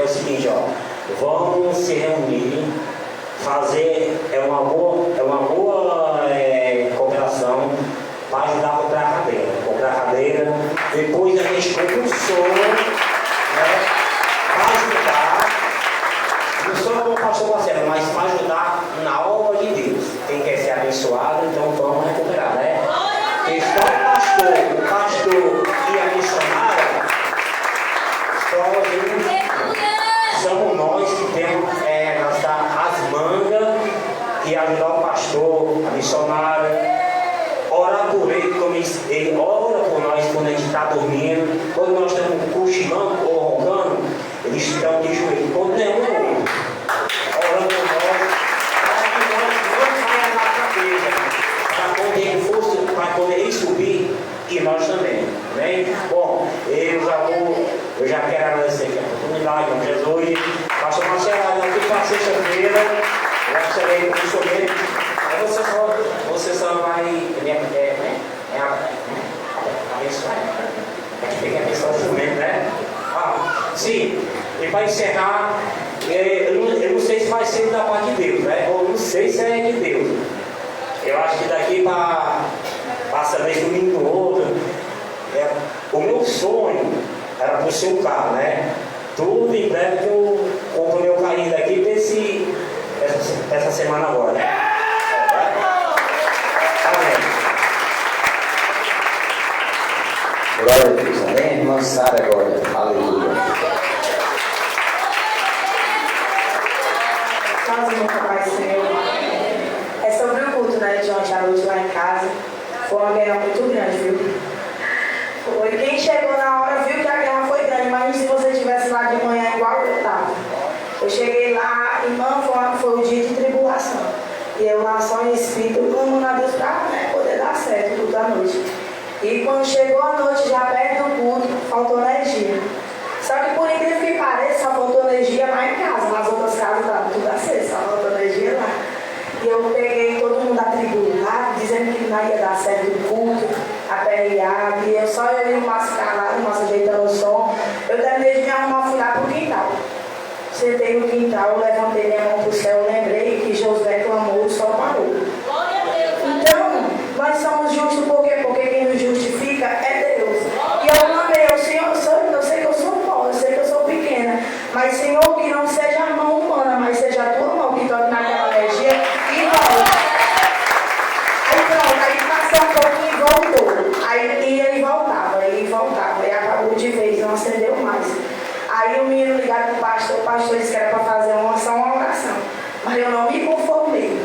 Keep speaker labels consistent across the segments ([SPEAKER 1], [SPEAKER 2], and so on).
[SPEAKER 1] é o seguinte, ó, vamos se reunir, fazer uma boa cooperação para ajudar a comprar a cadeira, depois a gente compra um som, né, para ajudar, não só como o pastor Marcelo, mas para ajudar na obra de Deus. Quem quer ser abençoado, então vamos recuperar, né? Porque só o pastor e a missionária, somos nós que temos as mangas e ajudar o pastor, a missionária, orar por ele, como ele ora por nós quando a gente está dormindo, quando nós estamos cochilando ou roncando, eles estão de joelho, quando nenhum orando por nós, para que nós não caia na cabeça, para quando ele subir, e nós também, amém? Bom, eu já quero agradecer aqui a oportunidade, em Jesus. Pastor Marcelo, aqui para sexta-feira, eu serei com o instrumento, aí você só vai abençoar, tem que abençoar o instrumento, né? Sim, e para encerrar, eu não sei se vai ser da parte de Deus, né? Ou não sei se é de Deus. Eu acho que daqui para passa mês domingo do outro. O meu sonho era para o seu carro, né? Tudo em breve que eu compro meu carrinho daqui para essa semana agora. Amém.
[SPEAKER 2] Glória a Deus, amém? Irmã Sara agora, aleluia.
[SPEAKER 3] Nós, irmão, Pai Senhor, é sobre o culto, né, de ontem à noite lá em casa. Foi uma guerra muito grande, viu? Foi. Quem chegou na hora viu que a guerra foi grande, mas se você estivesse lá de manhã igual eu estava. Eu cheguei lá, irmã, foi um dia de tribulação. E eu lá só em espírito, clamando a Deus para poder dar certo o culto da noite. E quando chegou a noite, já perto do culto, faltou energia. Só que por incrível que pareça, só faltou energia lá em casa. Nas outras casas estava tudo aceso, só faltou energia lá. E eu peguei todo mundo atribulado, dizendo que não ia dar certo o culto, aperreado. E eu e o Márcio calado, o Márcio ajeitando o som. Eu terminei de me arrumar, fui lá pro quintal. Sentei no quintal, levantei minha mão pro céu, lembrei que Josué clamou, o sol parou. Então, nós somos justos por quê? Porque quem nos justifica é Deus. E eu clamei, Senhor, eu sei que eu sou pobre, eu sei que eu sou pequena, mas Senhor, que não seja a mão humana, mas seja a tua mão que toque naquela energia e volta. Aí pronto, aí passou um pouquinho e voltou. Aí ia e voltava, e acabou de vez, não acendeu mais. Aí o menino ligado pro o pastor disse que era para fazer uma oração, mas eu não me conformei.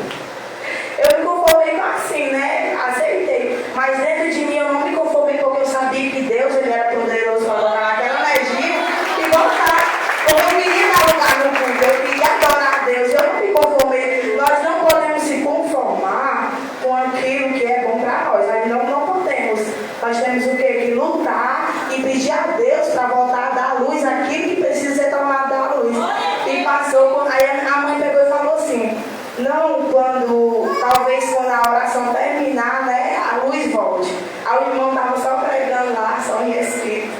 [SPEAKER 3] Eu me conformei assim, né? Aceitei. Mas dentro de mim eu não me conformei porque eu sabia que Deus ele era poderoso para colocar naquela energia e voltar. Porque eu queria dar lugar no culto, eu queria adorar a Deus. Eu não me conformei. Nós não podemos se conformar com aquilo que é bom para nós. Nós não podemos. Nós temos o quê? Que lutar e pedir a Deus para voltar a dar luz àquilo que precisa ser tomado da luz. E passou, aí a mãe pegou e falou assim, não, talvez quando a oração terminar, né, a luz volte. Aí o irmão estava só pregando lá, só em espírito.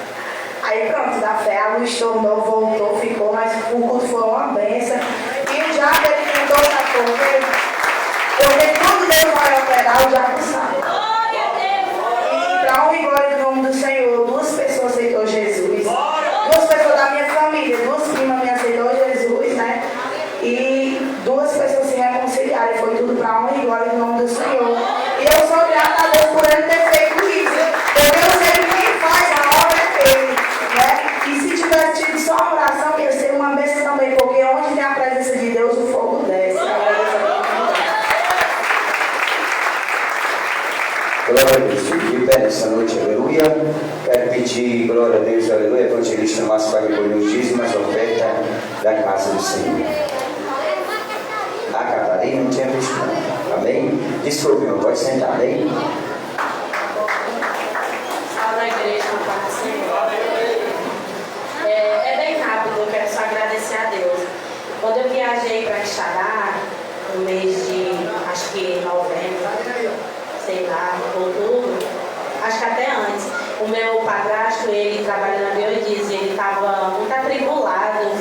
[SPEAKER 3] Aí pronto, da fé, a luz tornou, voltou, ficou, mas o culto foi uma bênção. E o diabo ele tentou porque tudo Deus vai operar, o diabo sabe. E para honra e glória do nome do Senhor, 2 pessoas aceitou Jesus. 2 pessoas da minha família, 2 primas me aceitou Jesus, né? E 2 pessoas se reconciliaram. E foi tudo para a honra e glória do nome do Senhor. E eu sou grata a Deus por ele ter feito isso. Porque eu sei que quem faz a obra é ele, né? E se tivesse tido só a oração, ia ser uma bênção também. Porque onde tem a presença de Deus, o fogo desce.
[SPEAKER 2] Glória a Deus, fique de pé nessa noite, aleluia. Quero pedir, glória a Deus, aleluia, evangelista Márcio para recolher os dízimos, a oferta da casa do Senhor. A Catarina não tinha visto não, amém? Desculpe, irmão, pode sentar, amém?
[SPEAKER 3] Salve a igreja, no Pai do Senhor. É bem rápido, eu quero só agradecer a Deus. Quando eu viajei para Quixadá, no mês de, acho que novembro, sei lá, outubro, acho que até antes, o meu padrasto, ele trabalha na Biodiesel, ele estava muito atribulado,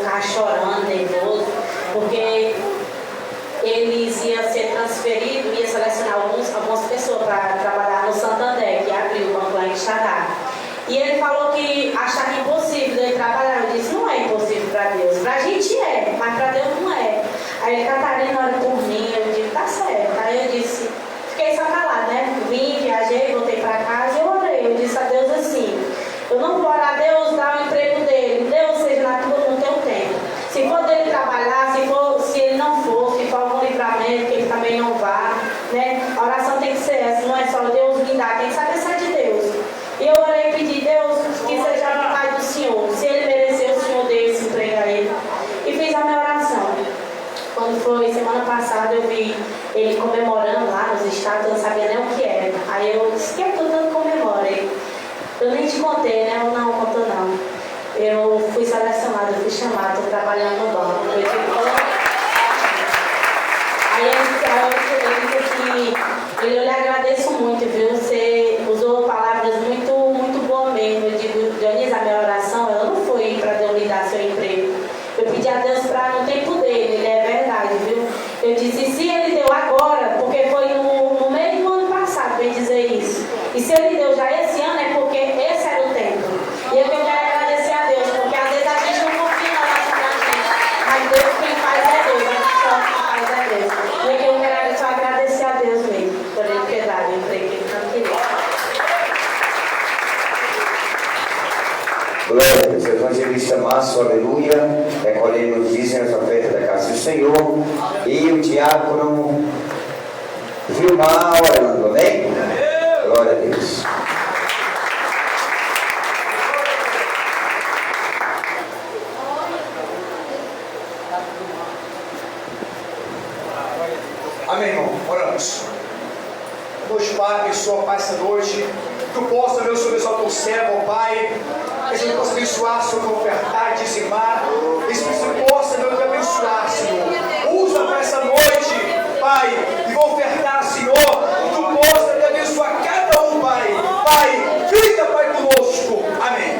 [SPEAKER 3] mas para Deus não é. Aí ele, Catarina, ora por mim. Eu digo, tá certo. Aí eu disse, fiquei só calada, né? Vim, viajei, voltei para casa e eu orei. Eu disse a Deus assim, eu não vou orar a Deus, dar o emprego dele. Deus seja na tua no teu tempo. Se for dele trabalhar, se ele não for, se for algum livramento, que ele também não vá, né? A oração tem que ser essa, não é só Deus me dar, tem que saber se é de Deus. E eu orei e pedi, Deus, que seja a vontade do Senhor. Se ele merecer, o Senhor dê esse emprego a ele. E fiz a minha oração. Quando foi semana passada, eu vi ele comemorando lá nos estados, eu não sabia nem o que era. Aí eu disse, que é que eu tanto comemorei? Eu nem te contei, né? Eu não conto não. Eu fui selecionada, eu fui chamada, estou trabalhando no banco. Eu digo, aí ele disse assim, eu lhe agradeço muito, viu? Você usou palavras muito, muito boas mesmo. Eu digo, Dionísio, a minha oração, ela não foi para Deus lhe dar seu emprego. Eu pedi a Deus para no tempo dele, ele é verdade, viu? Eu disse, se ele deu agora, porque foi no meio do ano passado, bem dizer isso. E se ele deu já esse ano, é porque esse era o tempo. E eu quero agradecer a Deus, porque às vezes a gente não confia na nossa gente, mas Deus quem faz é Deus, a gente só quem faz é Deus. E eu quero só agradecer a Deus mesmo, por ele ter dado o emprego que ele tanto queria.
[SPEAKER 2] Glória a Deus, evangelista Márcio, aleluia, recolhendo notícias nas ofertas da casa do Senhor, e o diácono Vilmar orando, amém? Glória a Deus.
[SPEAKER 4] Amém, irmão? Oramos. Deus Pai, abençoa, Pai, essa noite. Que tu possa, meu Senhor, abençoar teu servo, ó Pai. Que a gente possa abençoar, Senhor, ofertar, dizimar. Esse Espírito possa, meu Deus, abençoar, Senhor. Usa para essa noite, Pai, e vou ofertar, Senhor. Que tu possa te abençoar cada um, Pai. Pai, fica, Pai, conosco. Amém.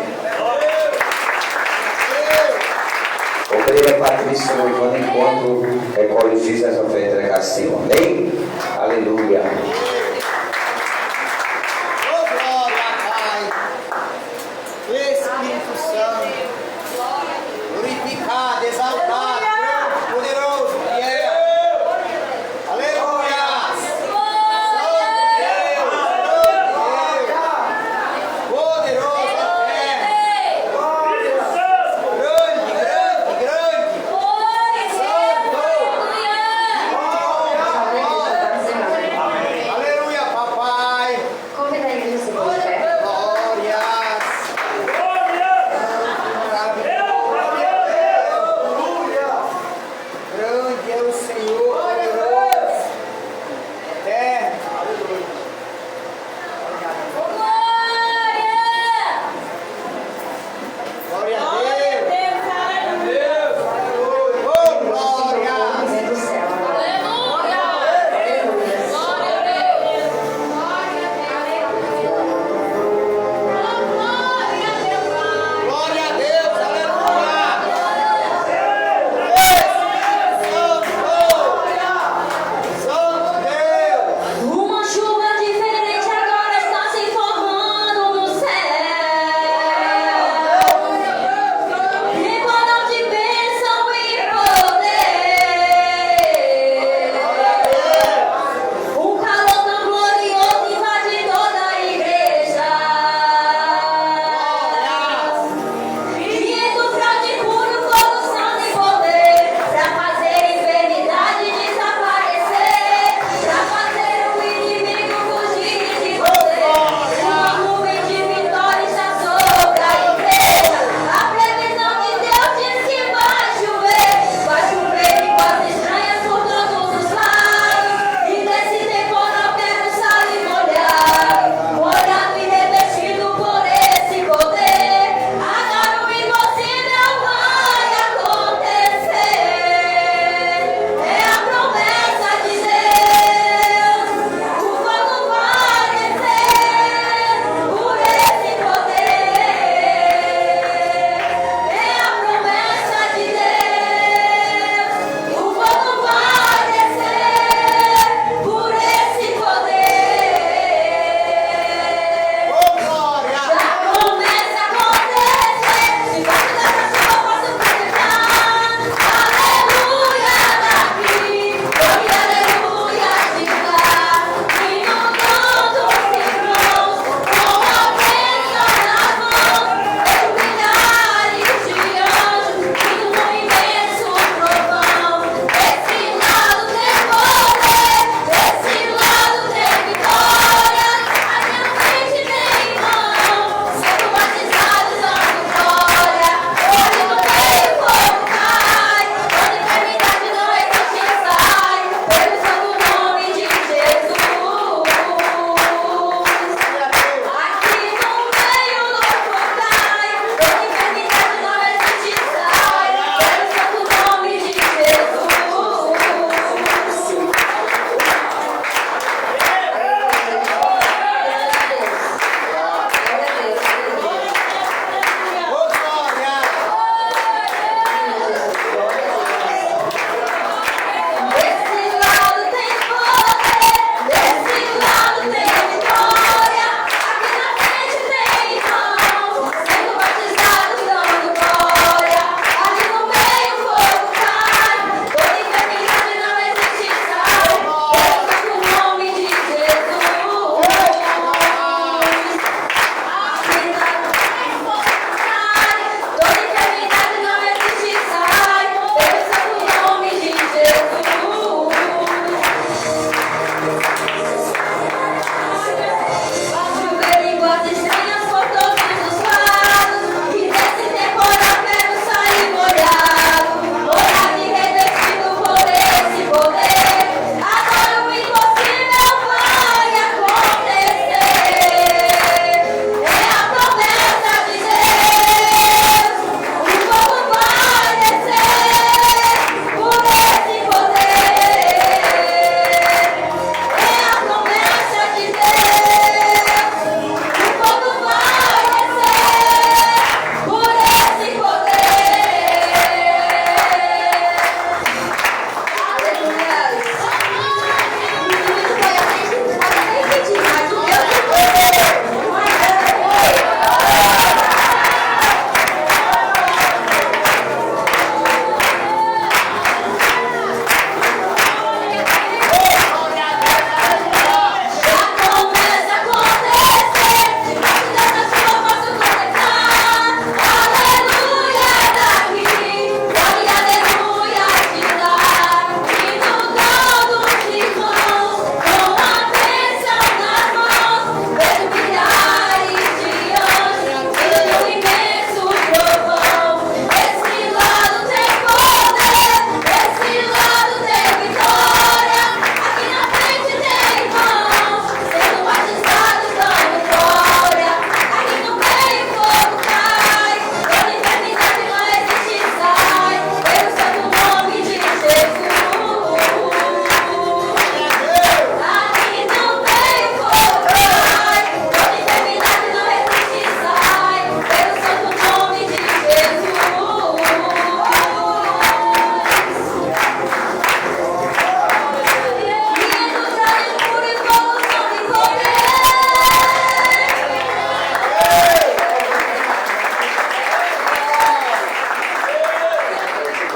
[SPEAKER 2] Obreira Patrícia, levando em conta, recolhe os dias das ofertas da casa do Senhor, amém? Aleluia.
[SPEAKER 5] Espírito Santo, glorificado, exaltado, poderoso, fiel. Aleluia! Poderoso, grande, grande, grande. Aleluia, papai.
[SPEAKER 3] Convida a igreja a se pôr de pé.
[SPEAKER 5] Glórias.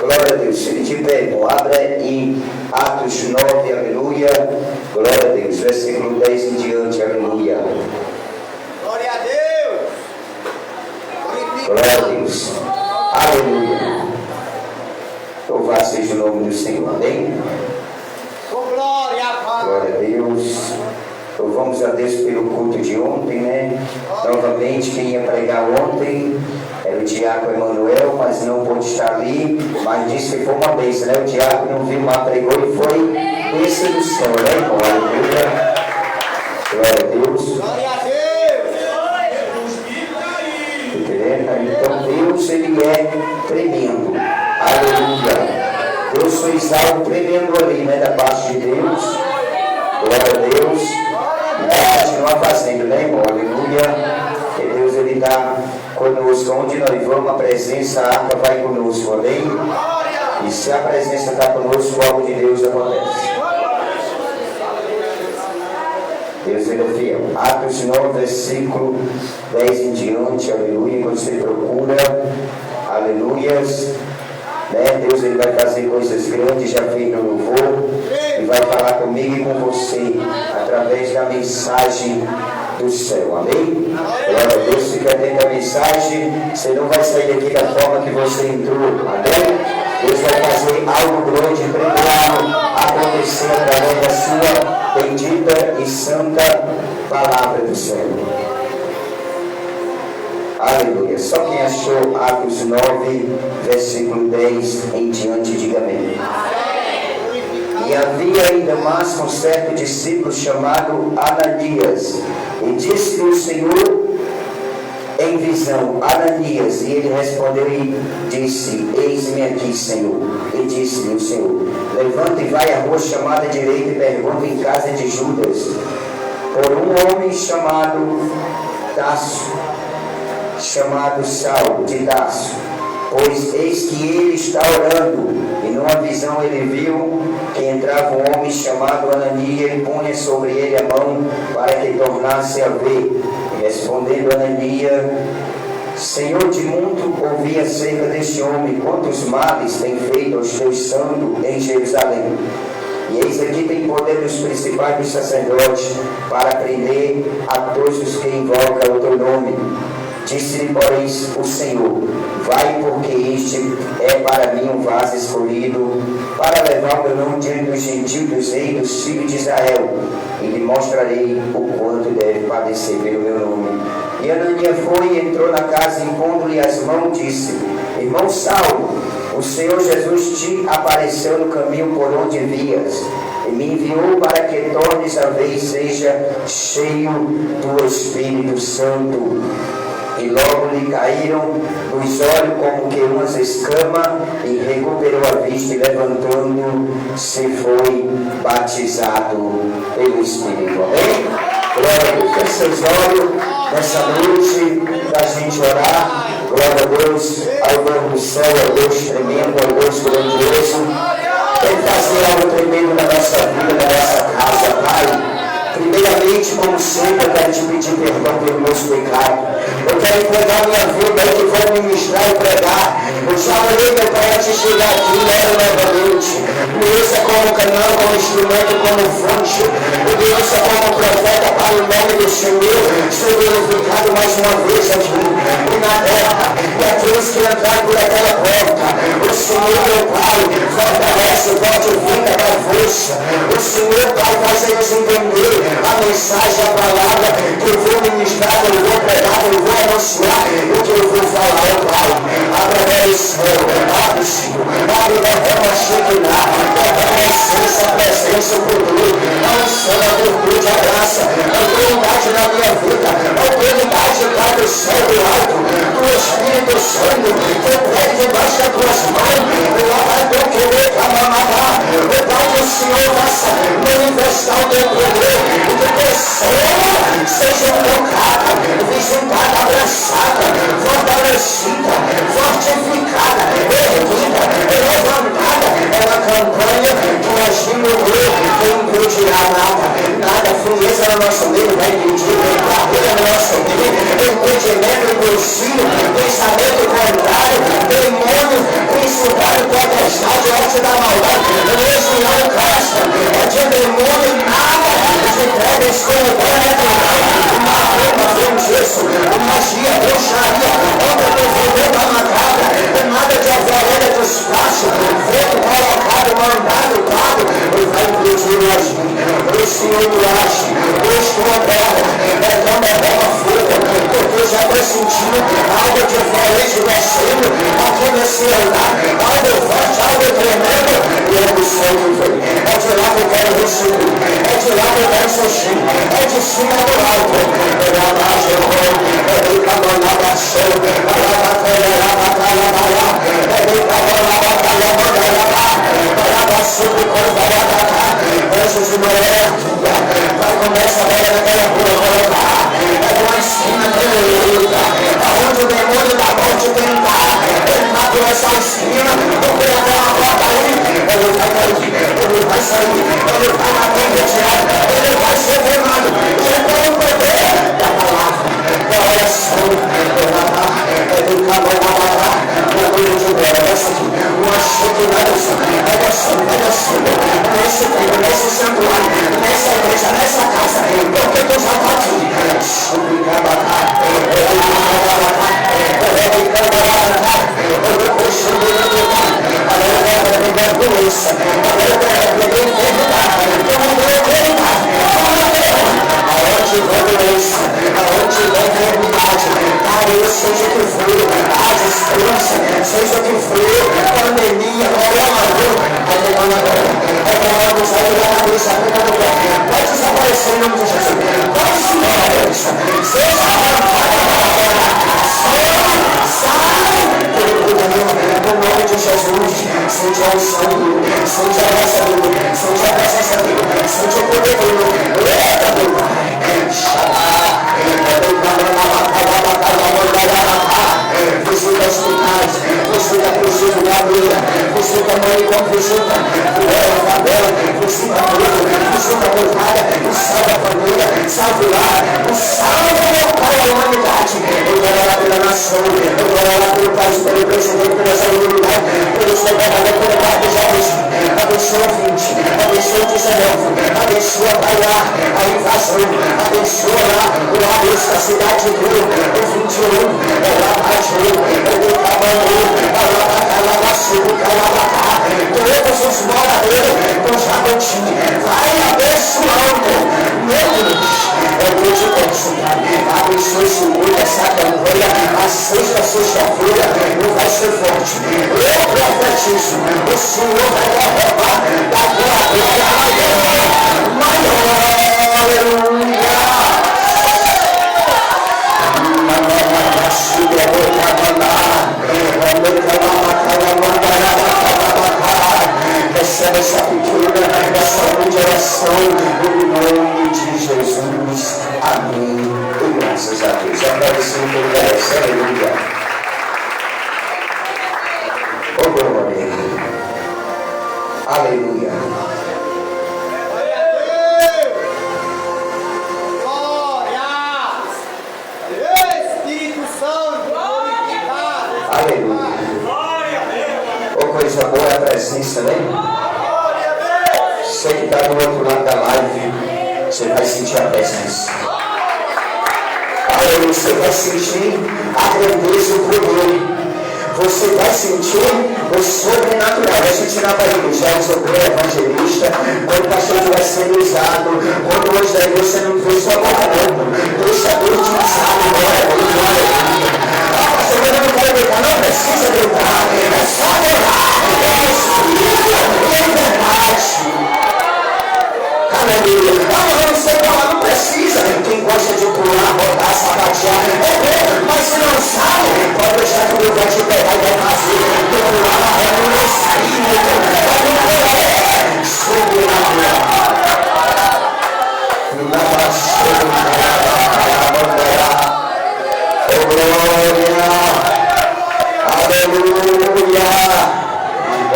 [SPEAKER 2] Glória a Deus. Fique de pé, irmão. Abra em Atos 9, aleluia. Glória a Deus. Versículo 10 em diante, aleluia.
[SPEAKER 5] Glória a Deus.
[SPEAKER 2] Glória a Deus. Aleluia. Louvado seja o nome do Senhor. Amém?
[SPEAKER 5] Com glória, Pai.
[SPEAKER 2] Glória a Deus. Louvamos a Deus pelo culto de ontem, né? Novamente, quem ia pregar ontem era o diácono Emanuel, mas não pôde estar ali, mas disse que foi uma bênção, né? O diácono não viu, mas pregou e foi bênção do Senhor, né, irmão? Aleluia. Glória a Deus.
[SPEAKER 5] Glória a Deus.
[SPEAKER 2] Entendendo? Então Deus, ele é tremendo. Aleluia. Deus fez algo tremendo ali, né? Da parte de Deus. Glória a Deus. E vai continuar fazendo, né, irmão? Aleluia. Que Deus, ele está conosco. Onde nós vamos, a presença, a arca vai conosco. Amém? E se a presença está conosco, algo de Deus acontece. Deus, ele é fiel. Atos 9, versículo 10 em diante. Aleluia. Quando você procura, aleluias. Né? Deus, ele vai fazer coisas grandes, já fez no louvor, e vai falar comigo e com você através da mensagem do céu. Amém? Glória a Deus. Fica atento à mensagem, você não vai sair daqui da forma que você entrou. Amém? Deus vai fazer algo grande, tremendo acontecer através da sua bendita e santa palavra do Senhor. Aleluia. Só quem achou Atos 9, versículo 10 em diante, diga amém. E havia em Damasco um certo discípulo chamado Ananias, e disse-lhe o Senhor em visão, Ananias, e ele respondeu e disse, eis-me aqui, Senhor. E disse-lhe o Senhor, levanta e vai à rua chamada direita e pergunta em casa de Judas, por um homem chamado Tasso, chamado Saulo de Tarso, pois eis que ele está orando, e numa visão ele viu que entrava um homem chamado Ananias e punha sobre ele a mão para que tornasse a ver. E respondendo Ananias, Senhor, de muito ouvi acerca deste homem, quantos males tem feito aos teus santos em Jerusalém. E eis aqui tem poder dos principais dos sacerdotes para prender a todos os que invocam o teu nome. Disse-lhe, porém, o Senhor, vai, porque este é para mim um vaso escolhido, para levar o meu nome diante dos gentios, dos reis, dos filhos de Israel, e lhe mostrarei o quanto deve padecer pelo meu nome. E Ananias foi e entrou na casa, impondo-lhe as mãos, disse, irmão Saulo, o Senhor Jesus te apareceu no caminho por onde vias, e me enviou para que tornes a ver e seja cheio do Espírito Santo. E logo lhe caíram nos olhos como que umas escamas, e recuperou a vista, e levantando-se foi batizado pelo Espírito. Amém? Glória a Deus. Feche seus olhos nessa noite para a gente orar. Glória a Deus, ao Deus do céu, ao Deus tremendo, ao Deus grandioso. Tem que fazer algo tremendo na nossa vida, na nossa casa, Pai. Primeiramente, como sempre, eu quero te pedir perdão pelo meus pecados. Eu quero entregar minha vida, eu que vou ministrar e pregar. Eu já orei, meu Pai, a te chegar aqui, ora novamente. Me usa como canal, como instrumento, como fonte. Me usa como profeta para o nome do Senhor. Ser glorificado mais uma vez aqui e na terra. E aqueles que entraram por aquela porta, o Senhor, meu Pai, fortalece, fortifica, dá força. O Senhor, Pai, faz eles entender a mensagem, a palavra que eu vou ministrar, eu vou pregar, eu vou anunciar, o que eu vou falar, ó Pai. Através do Senhor, abre, Senhor, abre, derrama, Shekinah, derrama a essência, a presença, o poder, a unção, a virtude, a graça, a autoridade na minha vida, a autoridade, Pai, do céu e do alto, do Espírito Santo, que eu prego debaixo das tuas mãos, lá vai teu querer, camamabá, o Pai do Senhor faça manifestar o teu poder, e que pessoa seja tocada, visitada, abraçada, fortalecida, fortificada, erguida, levantada. É uma campanha que nós vimos ver, que não impedirá nada, frieza no nosso meio vai impedir, barreira no nosso meio, impedimento, ensino, pensamento contrário, demônio, principal. tempestade, arte da maldade, esse não presta, é de demônio nada, de trevas sobrenatural, uma roupa feitiço, magia, bruxaria, obra do poder da macabra, nada de ovelha do espaço, feito, colocado, mandado, dado, vai impedir o agir, o Senhor do age, eu estou aberto, é quando é boa fuga, porque já estou sentindo algo diferente descendo, aqui nesse lugar, algo forte, algo tremendo, e é do céu que vem, é de lá que eu quero receber, é de lá que eu quero sentir, é de cima do alto, é da margem, é do caminho da show, é da batalha, é do caminho da anjos de mulher, vai começar a ver aquela rua, é uma esquina tremenda, aonde o demônio da morte tentar, entrar por essa esquina, porque aquela porta aí, ele vai cair, ele vai sair, ele vai na tempestade, ele vai ser queimado, ele tem o poder da palavra, da oração, é do caminho da barra, uma nesse santuário, nessa igreja, nessa casa, porque tu já pode seja o que for, a distância, seja o que for, pandemia, vai desaparecer em nome de Jesus, vai se embora, seja no nome de Jesus, seja o sangue, seja a graça dele, seja a presença dele, seja o poder dele, eita meu Pai, visita hospitais, visita princípio da vida, visita mãe com visita, favela, visita tudo, visita a mortalha, o salve a família, salve o lar, o salve meu Pai da humanidade, eu quero orar pela nação, eu quero orar pelo país, pelo presidente, pela saúde unidade, pelo seu governador, pelo Pai de Jesus, abençoa o 20, abençoa o 19, abençoa a invasão, abençoa lá o Larissa, a cidade de Rio, o 21, ela baixou, todos os moradores do Jabuti, vai abençoando, meu Deus, eu vou te peço, abençoe segunda, essa campanha, a sexta-feira, não vai ser forte, eu profetizo, o Senhor vai derramar da tua glória maior, aleluia. Recebe essa cultura, essa grande oração, em nome de Jesus. Amém. E graças a Deus. Agradecendo por Deus. Aleluia. Oh, glória. Aleluia. Aleluia. Oh, coisa boa é a presença, né? Você que está do outro lado da live, você vai sentir a presença. Aleluia. Você vai sentir a grandeza e o poder. Você vai sentir o sobrenatural. A gente na barriga já sobre o evangelista, quando o pastor estiver sendo usado, quando hoje daí você não vê sua boca não. Deixa Deus te usar agora, glória. Pastor, eu não quero gritar, não precisa gritar, é só orar, é espírito, é verdade. Aleluia. Eu não sei falar, não precisa. Quem gosta de pular, rodar, sapatear, é bom, mas se não sabe, pode deixar que Deus vai te pegar e vai fazer. Eu pular, eu não sair, aleluia.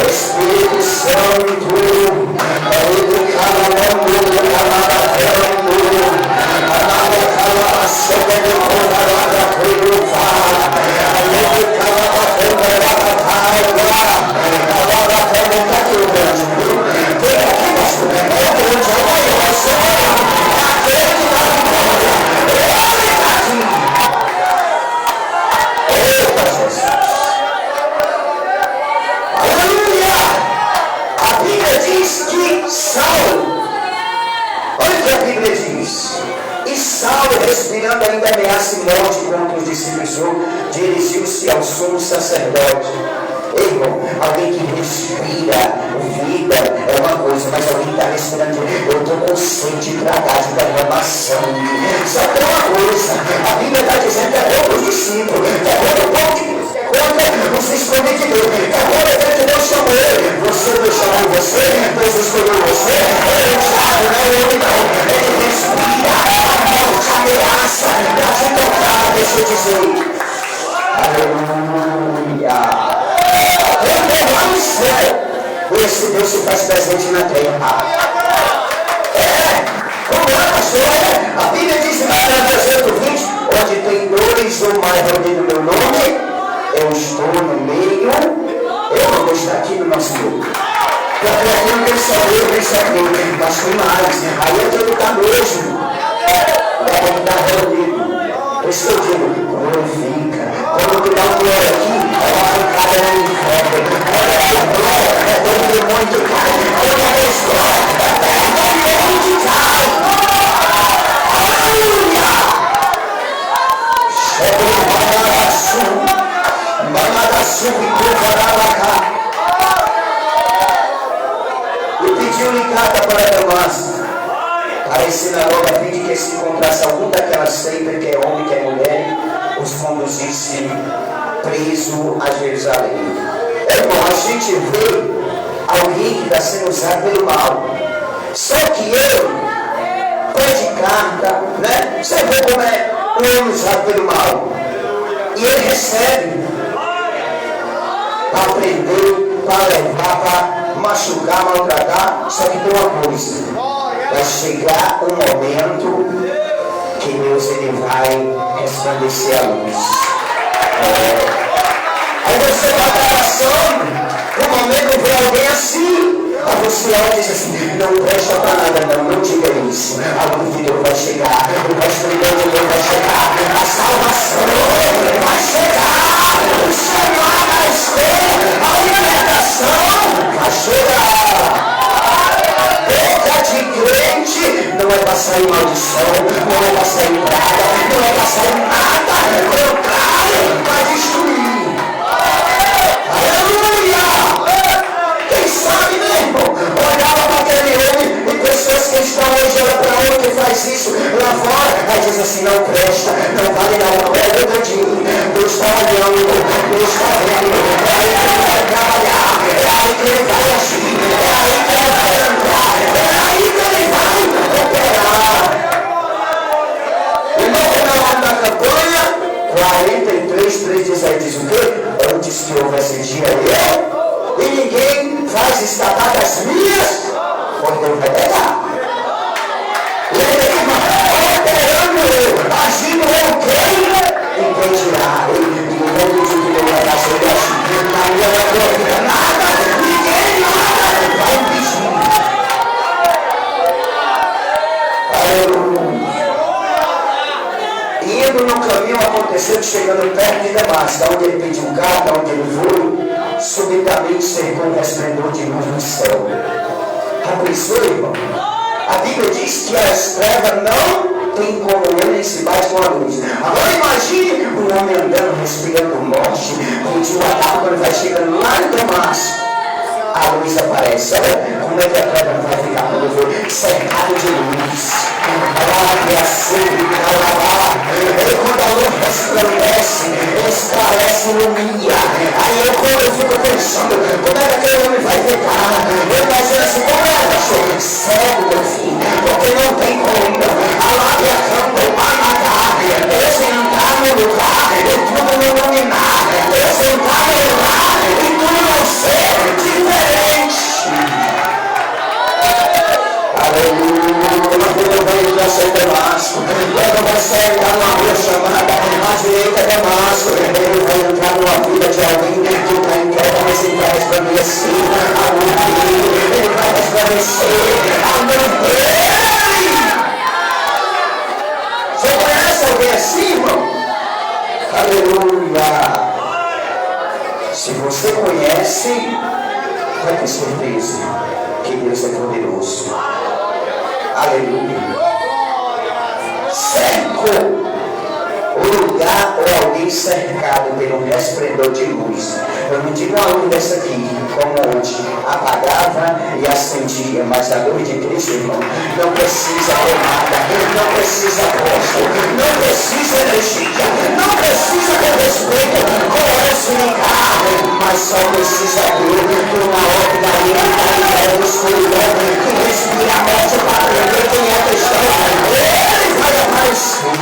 [SPEAKER 2] Espírito Santo, Saulo, olha o que a Bíblia diz. E Saulo, respirando ainda ameaça e morte contra os discípulos, dirigiu-se ao sumo sacerdote. Ei, irmão, alguém que respira vida é uma coisa, mas alguém que está respirando, eu estou com sede de tragar, de derramar sangue. Só que é uma coisa, a Bíblia está dizendo que é contra os discípulos, que é contra o povo de Deus, que é contra os escolhidos de Deus, que é contra aquele que Deus chamou ele. Você Deus chamou você, Deus escolheu você, ele sabe, não é ele não, ele respira, a morte, a ameaça, para te tocar, deixa eu dizer. Aleluia. Lá no céu, esse Deus se faz presente na terra. Como é, pastor? A Bíblia diz em Mateus 8:20, onde tem 2 ou mais reunidos no meu nome, eu estou no meio, eu não vou estar aqui no nosso grupo. Porque aqui não tem só eu, tem só eu, mas tem mais. Aí é todo está mesmo. É quando está reunido. Por isso que eu digo, glorifica. Quando tu dá um glória aqui, é uma pancada no inferno. Olha a glória, é todo demônio que cai. Olha a história, é todo demônio que cai. Aleluia! Chega o Manadaçu e Cucarabacá. E pediu-lhe carta para Damasco, para ensinar logo a fim de que se encontrasse algum daquelas seitas, que é homem, que é mulher, os conduzisse preso a Jerusalém. Irmão, a gente vê alguém que está sendo usado pelo mal. Só que ele pede carta, né? Você vê como é um homem usado pelo mal. E ele recebe para prender, para levar, para machucar, maltratar. Só que tem uma coisa: vai chegar um momento que Deus ele vai resplandecer a luz. Aí você está passando, um momento vem alguém assim, aí você olha e diz assim, não presta para nada, não diga isso. A luz de Deus vai chegar, o esplendor de Deus vai chegar, a salvação vai chegar, o chamado vai ser, a libertação vai chegar. Boca de crente não é para sair maldição, não é para sair praga, não é para sair nada, é contrário, vai destruir. Aleluia! Quem sabe, meu irmão, olhava para aquele homem e pessoas que estão hoje olham para homem que faz isso lá fora, aí diz assim, não presta, não vale nada, não é verdadinho. Deus está olhando, Deus está vendo, é aí que ele vai trabalhar, é aí que ele vai agir, é aí que ele vai entrar, é aí que ele vai operar. Irmão, na hora da campanha, 43:3 diz aí, diz o quê? Antes que houvesse dia e ninguém faz escapar das minhas, quando Deus vai pegar. E ele, operando eu, agindo eu, quem impedirá? Ninguém diz que Deus vai fazer isso. Na minha vida nada, ninguém nada vai impedir. Aleluia. Indo no caminho aconteceu, chegando perto de Damasco, onde ele pediu carta, onde ele foi, subitamente cercou um resplendor de luz no céu. Abençoe, irmão. A Bíblia diz que as trevas não têm comunhão nem se bate com a luz. Agora imagine um homem andando, respirando morte, com o ataque quando vai chegando lá em Damasco. A luz aparece. Olha como é que a treva vai ficar quando for cercado de luz. E quando a luz resplandece, esclarece, ilumina. Aí eu fico pensando, como é que aquele homem vai ficar? Eu imagino assim, como é, pastor? Cego, meu filho, porque não tem como. A lábia canta, o pai matar. Deus entrar no lugar e tudo iluminar. Deus entrar no lugar e tudo vai ser diferente. Aleluia. Quando vai para São Damasco, quando você entrar numa rua chamada à direita Damasco, ele vai entrar numa vida de alguém que está em queda, mas ele vai resplandecer a luz dele, ele vai resplandecer a luz dele. Você conhece alguém assim, irmão? Aleluia. Se você conhece, vai ter certeza. que Deus é poderoso. Aleluia. Cercou o lugar ou alguém cercado pelo resplendor de luz. Eu não digo uma luz dessa aqui, como ontem, apagava e acendia, mas a luz de Cristo, irmão, não precisa ter nada, não precisa posto, não precisa energia, não precisa ter respeito, conhece nem carro, mas só precisa ter uma óptica linda e escuridão que respira a morte para aprender quem é cristão. Ele vai aparecer.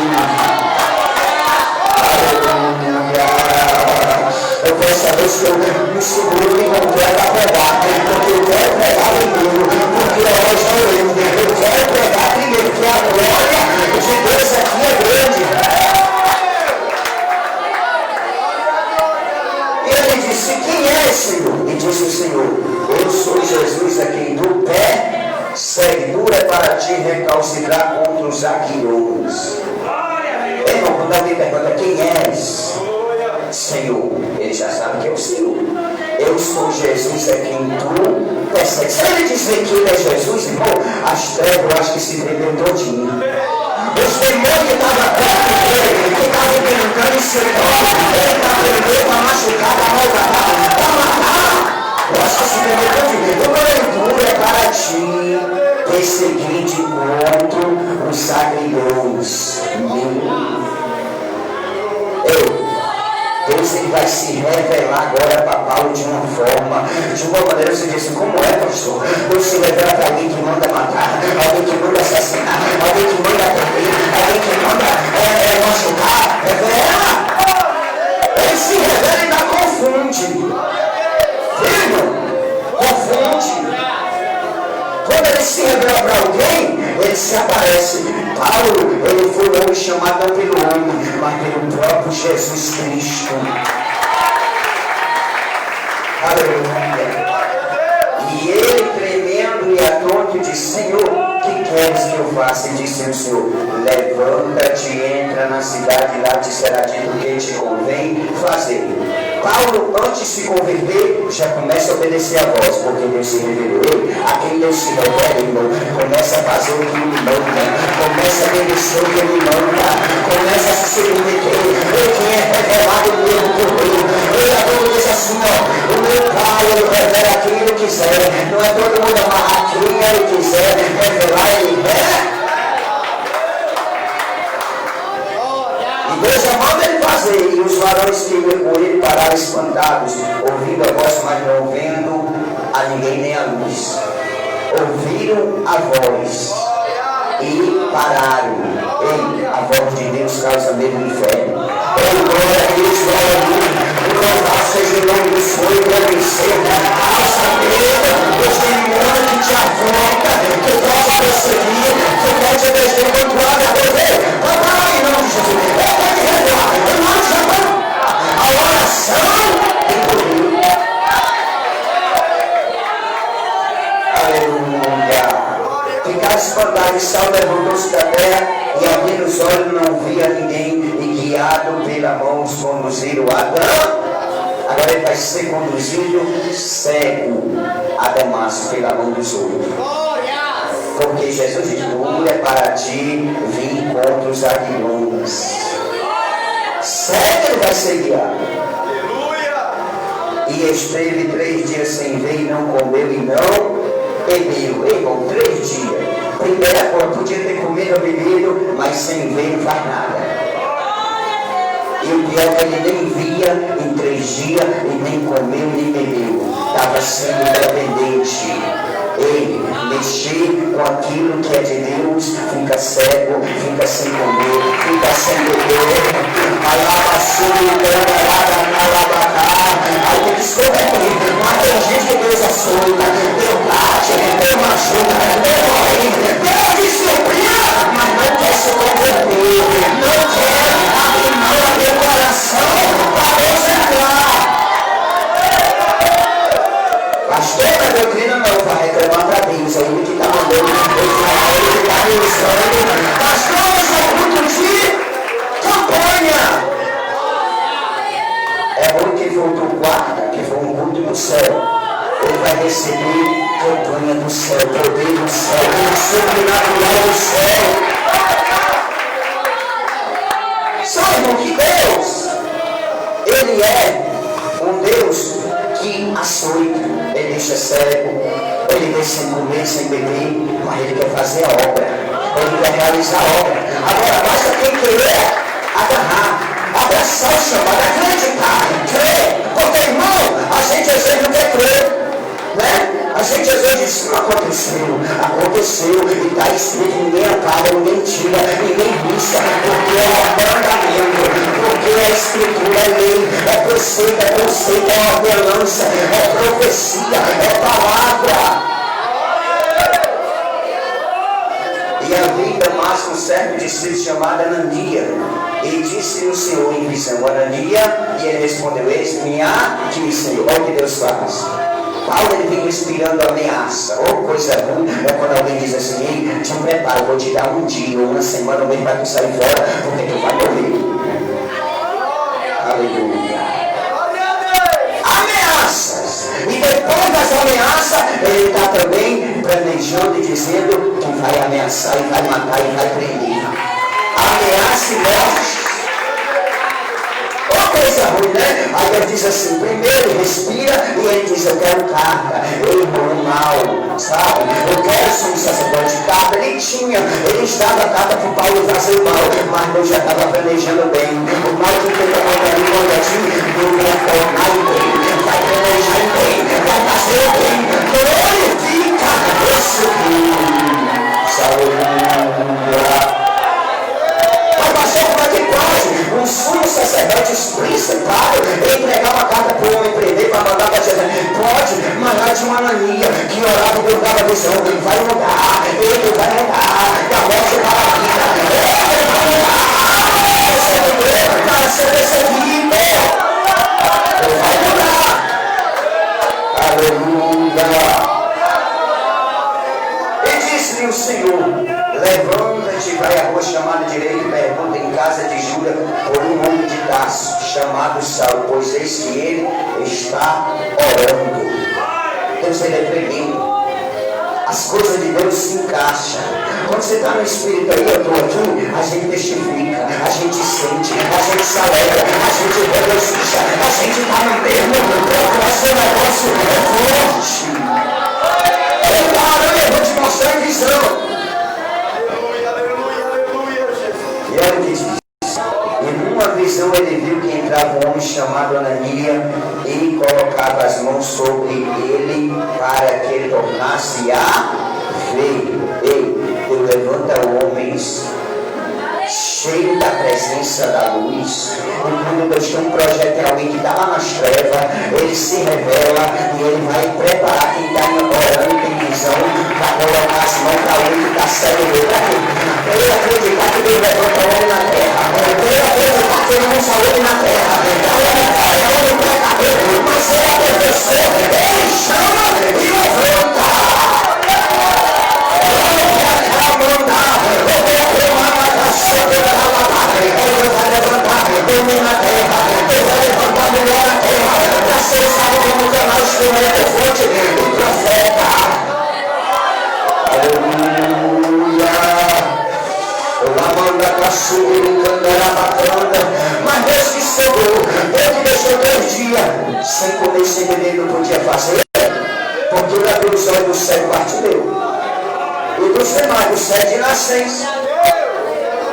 [SPEAKER 2] Eu peço a Deus que eu me seguro e não quero pregar, porque eu quero pregar primeiro, porque hoje eu quero pregar primeiro, porque a glória de Deus aqui é grande. E ele disse: quem é, Senhor? E disse o Senhor: eu sou Jesus a quem tu persegue, dura para te recalcitrar contra os aguilhões. Irmão, quando alguém pergunta quem és, Senhor, ele já sabe que é o Senhor. Eu sou Jesus a quem tu persegue. Se ele dizer que ele é Jesus, irmão, as trevas eu acho que se prendeu todinho. Os demônios que estavam perto dele, que estavam tentando ensinar, ele está prendendo para machucar, para maltratar, para matar. Eu acho que se prendeu todinho. Uma leitura é para ti perseguir de encontro os aguilhões. Deus ele vai se revelar agora para Paulo de uma maneira você diz assim: como é, pastor? Deus se revela para alguém que manda matar, alguém que manda assassinar, alguém que manda prender, alguém que manda machucar. Revela! Ele se revela e ainda confunde. Viu? Confunde. Quando ele se revela para alguém, ele se aparece. Paulo, ele foi homem chamado não pelo homem, mas pelo próprio Jesus Cristo. Aleluia. E ele, tremendo e atônito, disse: Senhor, que queres que eu faça? E disse o Senhor: levanta-te e entra na cidade, lá te será dito o que te convém fazer. Paulo, antes de se converter, já começa a obedecer a voz, porque Deus se revelou. A quem Deus se revela, irmão, começa a fazer o que ele manda, começa a obedecer o que ele manda, começa a se submeter. Quem é revelado mesmo por Deus. Ele agora diz assim: ó, o meu Pai, ele revela quem ele quiser. Não é todo mundo amarrar quem ele quiser, revelar ele quer. Deus já manda ele fazer, e os varões que iam com ele pararam espantados, ouvindo a voz, mas não vendo a ninguém nem a luz. Ouviram a voz e pararam. Ei, a voz de Deus causa medo no inferno. Ei, glória a Deus, glória a Deus. Louvado seja o nome do Senhor e agradecer. Causa medo dos demônios que te afronta, que possa perseguir, que pode obedecer contra a Deus. Papai, em nome de Jesus. A oração tem poder. Aleluia. Ficaram espantados, e Saulo levantou-se da terra e abrindo os olhos não via ninguém, e guiado pela mão os conduziram a Adão. Agora ele vai ser conduzido cego a Damasco pela mão dos outros. Porque Jesus diz: é para ti vir contra os aguilhões. Cego ele vai ser guiado. E esteve 3 dias sem ver, e não comeu e não bebeu. Irmão, 3 dias. Primeira coisa, podia ter comido ou bebido, mas sem ver não faz nada. E o pior é que ele nem via em 3 dias, e nem comeu nem bebeu. Estava sendo dependente. Ei, mexer com aquilo que é de Deus, fica cego, fica sem comer, fica sem beber. Aí tem que escorrer, mas tem gente que Deus açoita, Deus bate, Deus machuca, Deus morre, Deus disciplina, mas não quer se converter, não quer abrir mão do coração para Deus entrar. Pastor, a doutrina não vai reclamar para Deus, aí ele que está mandando, ele está pensando. Pastor, isso é muito de campanha. É bom que for do quarto, que for um culto no céu. Ele vai receber campanha do céu, poder do céu, sobrenatural do céu. Sabe, irmão, que Deus, Ele é um Deus que açoita, Ele deixa cego, Ele deixa sem comer, sem beber, mas Ele quer fazer a obra, Ele quer realizar a obra. Agora basta quem querer agarrar, abraçar o chamado, acreditar, crer, porque irmão, a gente às vezes não quer crer, né? A gente às vezes diz, não aconteceu, e está escrito, ninguém apaga, ninguém tira, ninguém busca, porque é mandamento, porque é escritura, é lei, é preceito, é conceito, é ordenança, é profecia, é palavra. E havia em Damasco um servo de Cristo chamado Anania, e disse o Senhor em visão, Anania, e ele respondeu, eis-me aqui, Senhor. Olha o que Deus faz. Paulo ele vem respirando ameaça, ou coisa ruim, é quando alguém diz assim, ei, te prepara, vou te dar um dia, uma semana, um mês para tu sair fora, porque tu vai morrer. Aleluia. Ameaças. E depois das ameaças, ele está também planejando e dizendo que vai ameaçar e vai matar e vai prender. Ameaça e morte. Coisa ruim, né? Aí ele diz assim, primeiro respira e ele diz, eu quero carta, eu irmão mal, sabe? Eu quero ser um sacerdote de carta. Ele estava a carta para o Paulo fazer o mal, mas Deus já estava planejando bem. O mal que tenta mandar em Deus vai formar em bem, vai planejar em bem, vai fazer o bem, glorifica esse bem. Saúde. Um sumo sacerdote principal entregar uma carta para o homem prender para mandar para dizer, pode, mas lá de uma Anania que orava e Deus dava visão, ele vai mudar, da morte para a vida, ele vai mudar, para ser perseguido, ele vai mudar. Aleluia. E disse-lhe o Senhor, levanta-te, vai à rua chamada direita e pergunta em casa de Júlia por um homem de Tarso, chamado Saulo, pois eis que ele está orando. Deus ele é tremendo. As coisas de Deus se encaixam. Quando você está no Espírito aí, eu estou aqui, a gente testifica, a gente sente, a gente se alegra, a gente regocija, a gente está no mesmo, o seu negócio é forte. Eu vou te mostrar em visão. E olha o que diz. Em uma visão ele viu que entrava um homem chamado Anania e colocava as mãos sobre ele para que ele tornasse a ver. Ele levanta homens cheio da presença da luz. E quando Deus tem um projeto em alguém que está lá nas trevas, ele se revela e ele vai preparar quem está orando, tem visão, para colocar as mãos para alguém que está cego. Ele acreditar que Deus levanta o homem na terra. Ele acreditar que ele não só ele na terra. Mas ele é professor, ele chama e levanta. Ele vai levantar homem na terra, ele vai levantar mulher na terra, para ser usado como canal instrumento forte do profeta. Aleluia. Lamanda caçula, candará bacana. Mas Deus que sobrou, Deus que deixou 3 dias sem comer, sem beber, não podia fazer, porque ele abriu os olhos do cego, partiu. E dos demais, do cego de nascença.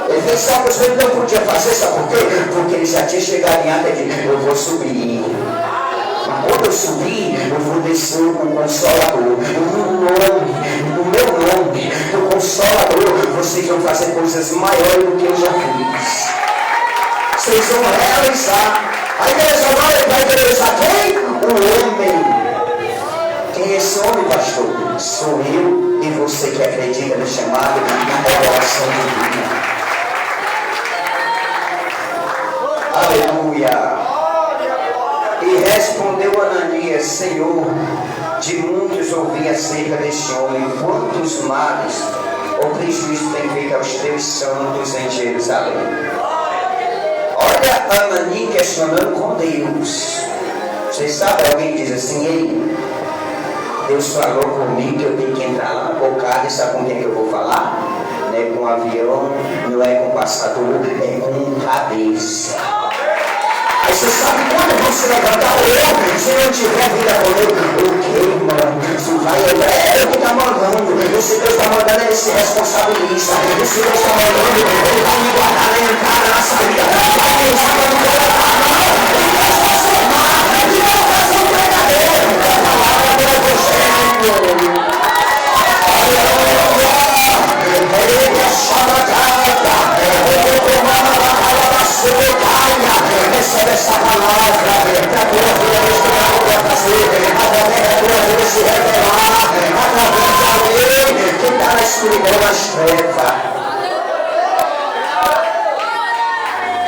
[SPEAKER 2] Ele fez só que ele não podia fazer, sabe por quê? Porque ele já tinha chegado em área de eu vou subir. Mas quando eu subir, eu vou descer com o Consolador. No meu nome, o Consolador, vocês vão fazer coisas maiores do que eu já fiz. Vocês vão realizar. Aí Deus agora vai realizar quem? O homem. Quem é esse homem, pastor? Sou eu e você que acredita no chamado na revelação divina. Aleluia. E respondeu Ananias, Senhor, de muitos ouvi acerca deste homem, quantos males ou prejuízo tem feito aos teus santos em Jerusalém. Olha Ananias questionando com Deus. Vocês sabem, alguém diz assim, ei, Deus falou comigo que eu tenho que entrar lá na bocada. E sabe com quem que eu vou falar? Não é com avião, não é com passador, é com cabeça. Aí você sabe quando você levantar eu, se não tiver vida comigo, ok, mano, se vai é eu que está mandando. E se Deus está mandando, ele se responsabiliza. E se Deus está mandando, ele vai me guardar na entrada, na saída. Vai me usar no coração, ele vai transformar, ele vai fazer um verdadeiro. A palavra do Evangelho. Recebe essa palavra para a tua vida mostrar o que vai fazer, através da tua vida se revelar, através da lei que está na escuridão, nas trevas.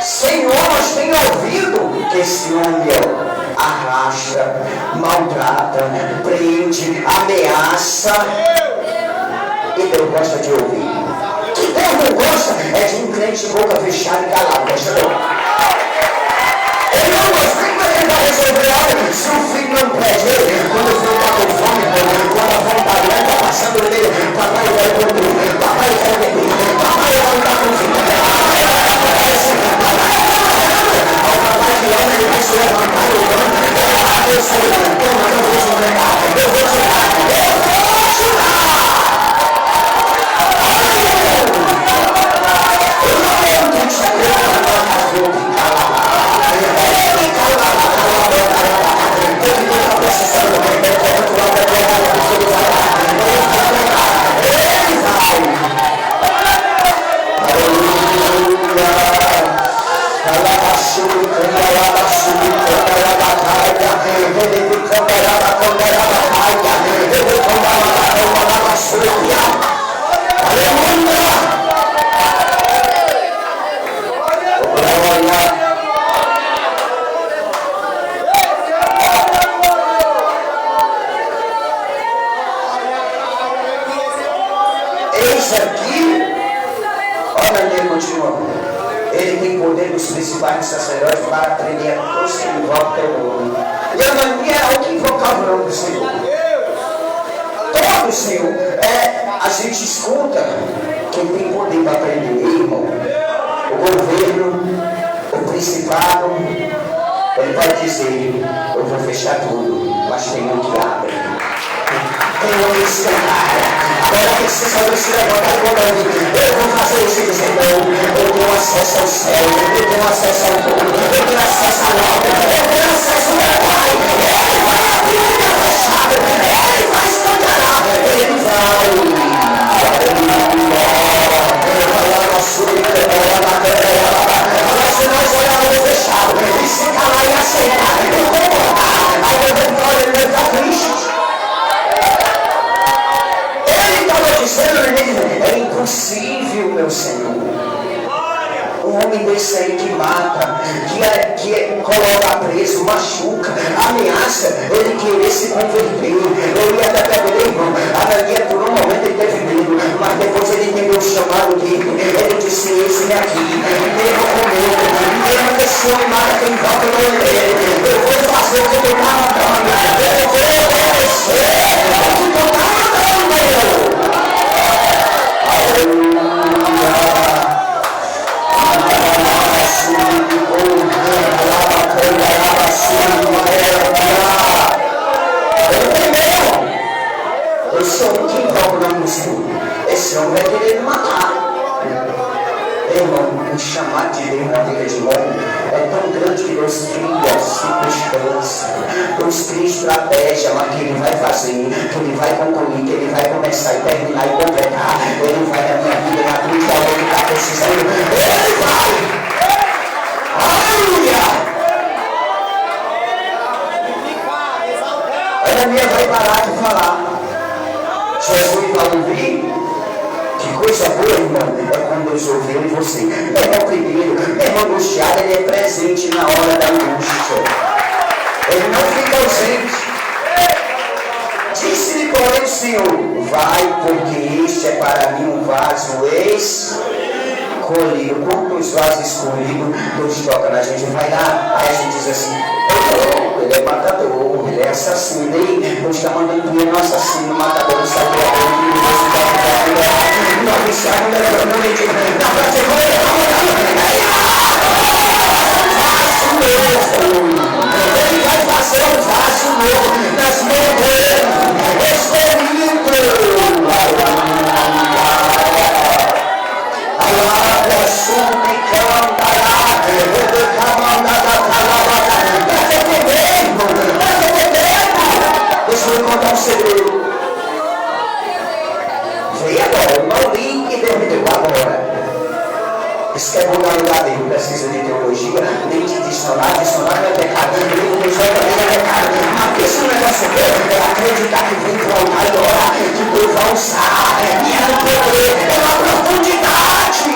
[SPEAKER 2] Senhor, nós temos ouvido que esse homem arrasta, maltrata, prende, ameaça. E Deus gosta de ouvir. O que Deus não gosta é de um crente de boca fechada e calado. Gosta não? Ele não gosta, mas ele vai resolver. Olha, se o filho não pede ele, quando o filho está com fome, quando a vontade vai estar passando nele, papai vai comer, papai vai beber, papai vai estar com fome. O papai que ama, ele vai se levantar e levantar. Eu sei, mas eu vou ajudar, eu vou ajudar, eu vou ajudar. Eis aqui, olha ali, continua. Ele tem poder dos principais sacerdotes para prender a todos que invocam o nome. E a mania é o que invocava o nome do Senhor. Todo Senhor. A gente escuta quem tem poder para prender, irmão. O governo, o principado, ele vai dizer: eu vou fechar tudo, mas tem um que abre. Tem um que escancara. Agora precisa se levantar e comando. Eu vou fazer isso e dizer: não, eu tenho acesso ao céu, eu tenho acesso ao mundo, eu tenho acesso ao alto, eu tenho acesso ao meu Pai. Ele vai abrir o meu fechado, ele vai escancarar, ele vai. Mas se nós olharmos fechado e se calar e aceitar e concordar, aí ele vai ficar triste. É impossível, meu Senhor. Um homem desse aí que mata, que coloca preso, machuca, ameaça, ele querer se converter. Eu ia até perder, irmão. Ananias, por um momento, ele teve medo, mas depois ele entendeu o chamado dele. Ele disse: esse aqui, mesmo comigo, mesmo que esse homem mata quem volta no dele, eu vou fazer o que eu estava mandando, eu vou obedecer o que eu estava mandando. Esse homem que invoca o nome do Senhor, esse homem vai querer me matar. Irmão, o chamado de Deus na vida de homem é tão grande que Deus cria circunstância, Deus cria estratégia, mas que Ele vai fazer, que Ele vai concluir, que Ele vai começar e terminar e completar. Ele vai na minha vida, na tua vida, alguém que está precisando. Ele vai! Aleluia! A minha vai parar de falar. Jesus vai ouvir. Que coisa boa, irmão, é quando Deus ouviu em você. Meu irmão, primeiro, meu irmão angustiado, ele é presente na hora da angústia. Ele não fica ausente. Disse-lhe, porém, o Senhor: vai, porque este é para mim um vaso escolhido. Quando os vasos escolhidos, Deus toca na gente, vai lá. Aí a gente diz assim: ele é matador, ele é assassino. E Deus está mandando dinheiro no assassino, matador, não sabe o que não sabe lembrando de na praticamente ele vai fazer um vaso novo nas mãos dele, escolhido. Alabra suplicando, deixa eu contar um segredo. Veio agora, eu não li e Deus me deu agora. Isso que é bom na lugar dele, não precisa de teologia, nem de dicionário não é pecado, nem de Deus também é pecado. Mas esse negócio é acreditar que vem para o altar e orar, que Deus vai usar, e é no poder, é na profundidade.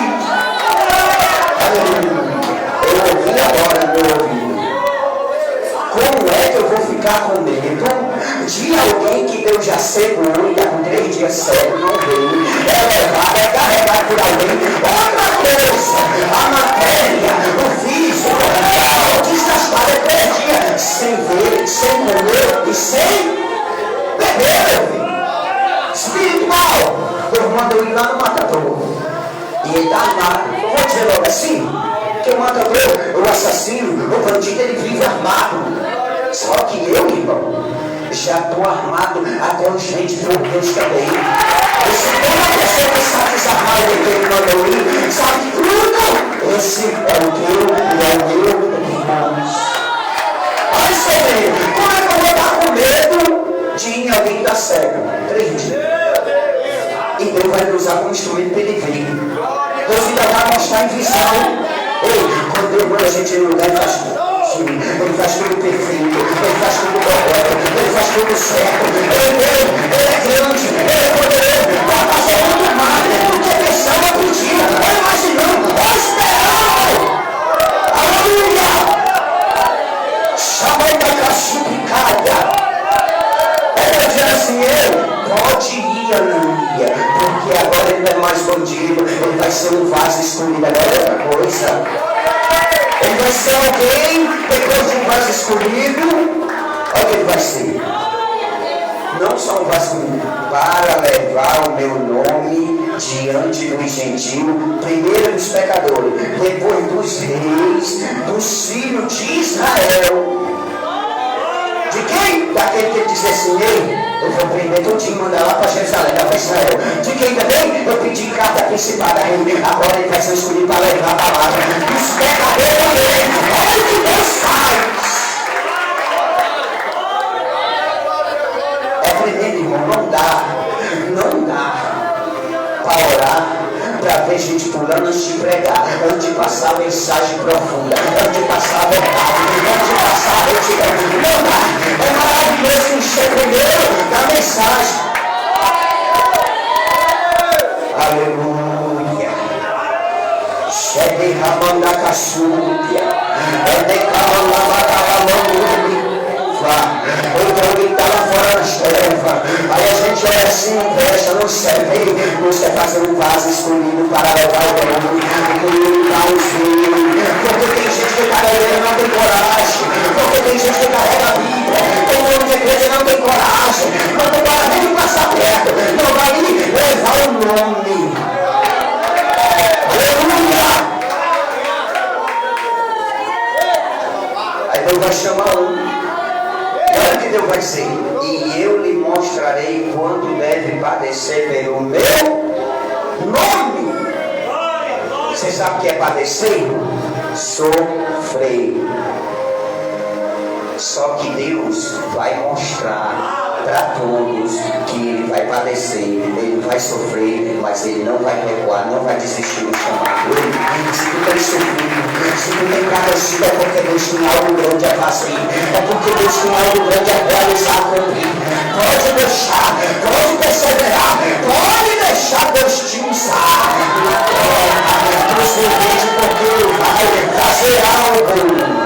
[SPEAKER 2] Eu ouvi agora no meu ouvido. Como é que eu vou ficar com medo de alguém que Deus já segurou e está com 3 dias cego, não veio, é carregado por alguém? Outra coisa, a matéria, o físico, desgastado é 3 dias sem ver, sem comer e sem beber. Espiritual, eu mando ir lá no matador. E ele está armado. Vou dizer logo assim, que o matador, o assassino, o bandido, ele vive armado. Só que eu, irmão, já estou armado até os dentes por Deus também. Esse uma pessoa que sabe desarmar o que ele mandou ir, sabe tudo. Esse é o teu e é o meu irmão. Olha só bem, como é que eu vou estar com medo de ir em alguém que está cego? 3 dias. E Deus vai me usar como instrumento para ele ver. Deus ainda vai mostrar em visão. Ei, quando Deus manda a gente no lugar, ele faz tudo. Ele faz tudo perfeito, ele faz tudo correto, ele faz tudo certo. Ele é grande, ele é poderoso, vai fazer muito mais do que pensava por dia, ou imaginando, ou esperando. Aleluia! Chama ele da cachupicaia. Ela diz assim, pode ir, Aleluia, porque agora ele não é mais bandido, ele vai ser um vaso escolhido, agora é outra coisa. Ele vai ser alguém, depois de um vaso escolhido, olha o que ele vai ser. Não só um vaso escolhido, para levar o meu nome diante dos gentios, primeiro dos pecadores, depois dos reis, dos filhos de Israel. De quem? Daquele que disse assim, eu vou prender tudinho, mandar lá para Jerusalém, lá para Israel. De quem também? Eu pedi carta principal da rainha. Agora ele vai ser escolhido para levar a palavra. Os pecadores também. Olha o que Deus faz. É tremendo, irmão. Não dá para orar, para ver gente pulando antes de pregar, antes de passar a mensagem profunda, antes de passar a verdade, antes de passar a retidão. Não dá. É maravilhoso encher primeiro da mensagem. Aleluia. Cheguei ramando a caçúbia. É decalando a batata. Outra estava fora das trevas. Aí a gente olha assim, fecha, não serve. Deus quer fazer um vaso escolhido para levar o nome, para os filhos. Porque tem gente que carrega e não tem coragem. Porque tem gente que carrega a Bíblia. Tem nome de igreja e não tem coragem. Não tem coragem nem de passar perto. Não vai nem levar o nome. Aleluia! Aí Deus vai chamar um. Olha o que Deus vai dizer. E eu lhe mostrarei quanto deve padecer pelo meu nome. Você sabe o que é padecer? Sofrer. Só que Deus vai mostrar para todos que ele vai padecer, ele vai sofrer, mas ele não vai recuar, não vai desistir do chamado. Se tu tem sofrido, se tu tem padecido, é porque Deus tem algo grande a fazer, é porque Deus tem algo grande a realizar, a cumprir. Pode deixar, pode perseverar, pode deixar Deus te usar. Prosseguinte, porque ele vai fazer algo.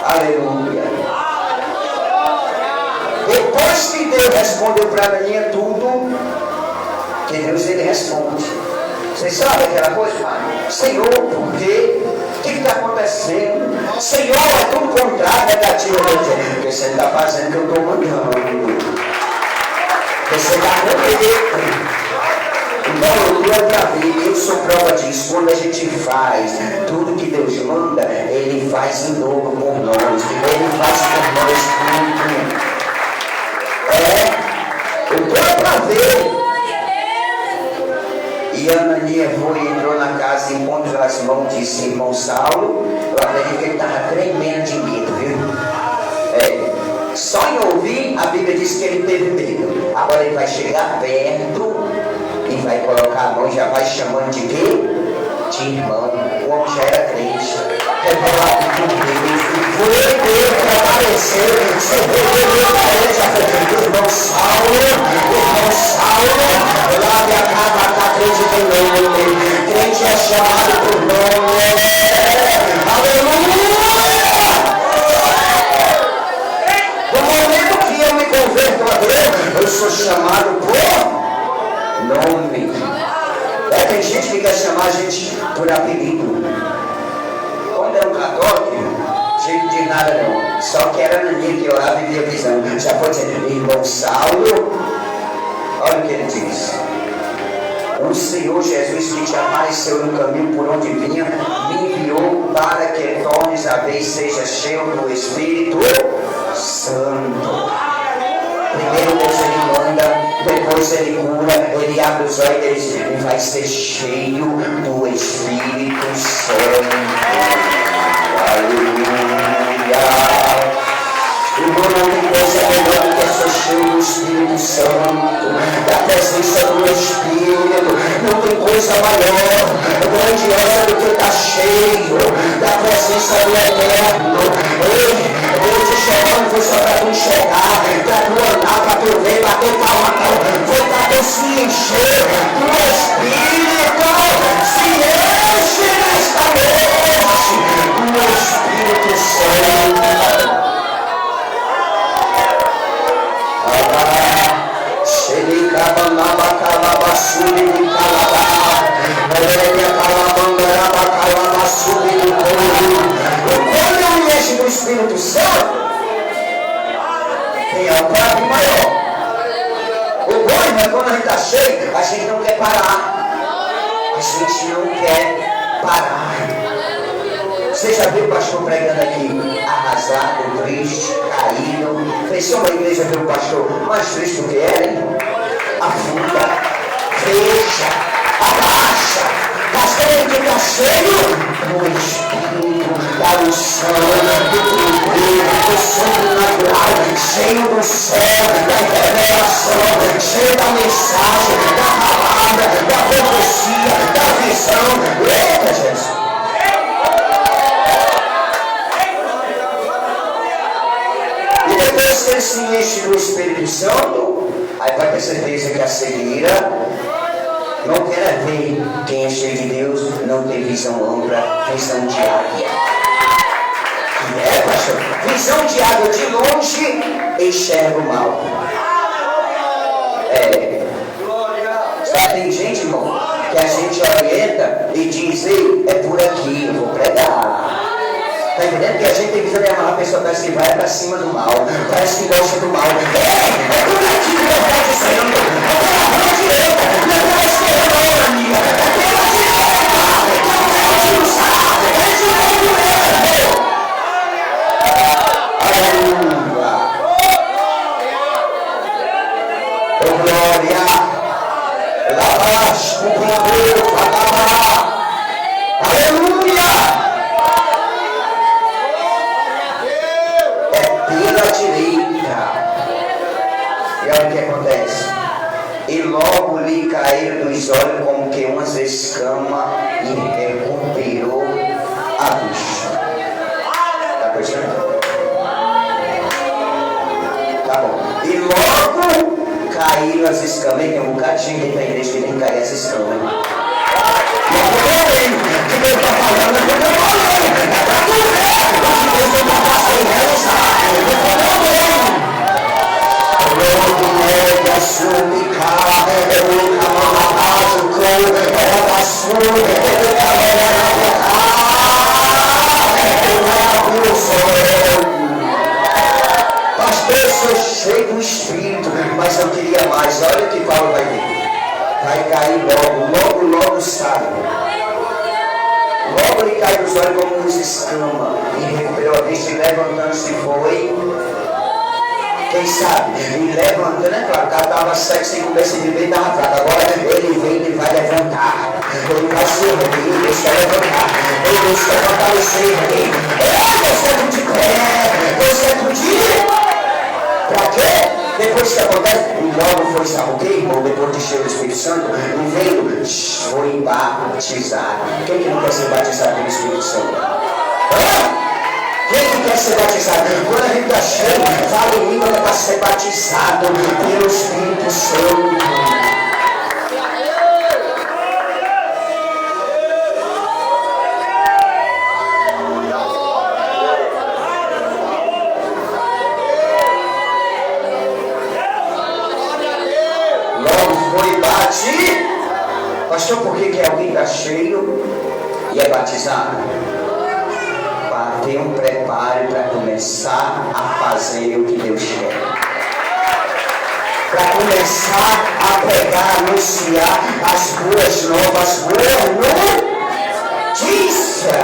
[SPEAKER 2] Aleluia. Depois que Deus respondeu para mim tudo, que Deus ele responde. Vocês sabem aquela coisa? Senhor, por quê? Que que está acontecendo? Senhor, é tudo contrário, negativo. Porque você está fazendo o que eu estou mandando. Você está comigo. Então eu estou para ver, eu sou prova disso. Quando a gente faz tudo que Deus manda, Ele faz em dobro por nós. Ele faz por nós tudo. Eu estou para ver. E Ananias foi, entrou na casa, encontrou as mãos, disse: irmão Saulo. Eu acredito que ele estava tremendo de medo, viu? Só em ouvir, a Bíblia diz que ele teve medo. Agora ele vai chegar perto e vai colocar a mão, já vai chamando de quê? De irmão. O homem já era crente. Revelado por Deus. Foi Deus que apareceu. Você veio na igreja. Irmão Saulo, lá de acaba com a crente do nome. Crente é chamado por nome. Aleluia! No momento que eu me converto a Deus, eu sou chamado por nome. Tem gente que quer chamar a gente por apelido. Quando era um católico, gente de nada não. Só que era Ananias que orava e via visão. Já pode dizer, irmão Saulo. Olha o que ele diz. O Senhor Jesus que te apareceu no caminho por onde vinha, me enviou para que tornes a vez seja cheio do Espírito Santo. Primeiro Deus ele manda, depois ele cura, ele abre os olhos e vai ser cheio do Espírito Santo. Aleluia! Irmão, não tem coisa melhor do que ser cheio do Espírito Santo, da presença do Espírito. Não tem coisa maior, grandiosa do que estar cheio da presença do Eterno. Deus te chamando, foi só para tu enxergar, para tu andar, para tu ver, bater palma, não. Foi para tu se encher do Espírito. Se enche nesta noite do Espírito Santo. Quando eu me encho do Espírito Santo, tem algo maior. O bom é quando a gente está cheio, a gente não quer parar. A gente não quer parar. Você já viu o pastor pregando aqui, arrasado, triste, caído? Fez uma igreja ver o pastor mais triste do que era, hein? Afunda, fecha, abaixa. Pastor, ele está cheio do Espírito, da unção, do poder, do sobrenatural, cheio do céu, da revelação, cheio da mensagem, da palavra, da profecia, da visão. Eita, Jesus! Depois que ele se enche do Espírito Santo, aí vai ter certeza que a cegueira não quer ver quem é cheio de Deus, não tem visão ampla, visão de águia. Pastor? Visão de águia de longe, enxerga o mal. Só tem gente, irmão, que a gente orienta e diz: ei, é por aqui, eu vou pregar. Está entendendo? Que a gente tem visão de amar, a pessoa parece que vai para cima do mal, parece que gosta do mal. É por aqui que eu estou dizendo. É pela direita, não é pela esquerda, não, amiga. É pela direita. É pela aleluia. Oh, glória. Lavash, o poder, aleluia. Direita. E olha o que acontece. E logo lhe caíram dos olhos como que umas escamas e recuperou a vista. Está percebendo? Tá bom. E logo caíram as escamas. E tem um bocado de gente dentro da igreja que tem que cair essas escamas. E agora que Deus está falando, é porque eu falei. É para tu ver. Deus não está fazendo realizar. cheio do Espírito, mas eu queria mais. Olha o que Paulo vai ver. Vai cair logo sabe. Logo ele cai dos olhos como nos escama. E recuperou a vista e levantando-se foi. Quem sabe? E levantando, né? Claro, o cara estava cego sem conversa de bem, estava fraco. Agora ele vem, ele vai levantar. Ele vai se erguer, Deus quer levantar. Deus quer fortalecer. Deus quer contigo. Deus quer contigo. Para quê? Depois que acontece, e logo foi, sabe o que, irmão? Depois de cheio do Espírito Santo, e veio, foi batizado. Quem que não quer ser batizado pelo Espírito Santo? Quem que quer ser batizado? Quando a gente está cheio, fala em língua para ser batizado pelo Espírito Santo. Pastor, por que alguém está cheio e é batizado? Para ter um preparo para começar a fazer o que Deus quer. Para começar a pregar, anunciar as boas novas, boa notícia.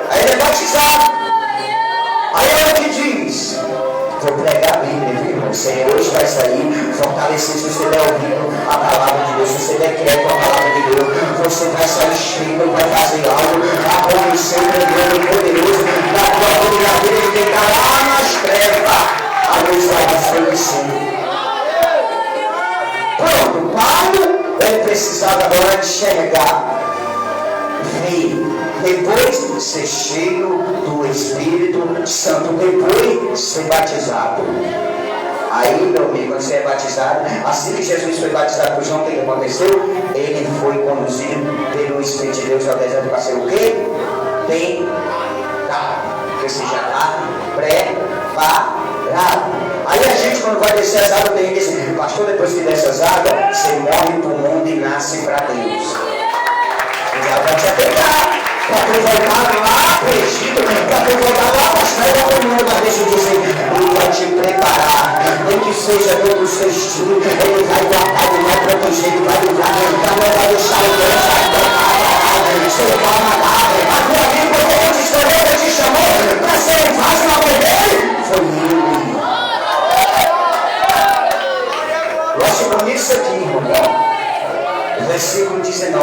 [SPEAKER 2] Aí ele é batizado. Aí olha o que diz. Vou pregar a Bíblia, viu, irmão? Você hoje vai sair fortalecido. Se você der ouvido a palavra de Deus, se você der crédito à palavra de Deus, você vai sair cheio e vai fazer algo a convencer o grande poderoso da tua vida, na vida de quem está lá nas trevas. A luz vai resplandecer. Pronto, Paulo, ele precisava agora enxergar, ver. Depois ser cheio do Espírito Santo, depois ser batizado. Aí, meu amigo, quando você é batizado, assim que Jesus foi batizado por João, o que aconteceu? Ele foi conduzido pelo Espírito de Deus ao deserto para ser o quê? Tentado. Porque você já está preparado. Aí a gente, quando vai descer as águas, tem que dizer, pastor, depois que desce as águas, você morre para o mundo e nasce para Deus. Você já vai te atentar. Para tu voltar lá para o Egito, para tu voltar lá para as trevas do mundo, mas deixa eu dizer, Ele vai te preparar, nem que seja pelo seu estilo, Ele vai guardar, Ele vai proteger, Ele vai livrar, para não vai deixar o Deus, vai tocar, você vai matar, a tua vida, quando te escolheu, Ele te chamou para ser um vaso na mão dele, foi Ele. Gosto bonito isso aqui, irmão. Versículo 19.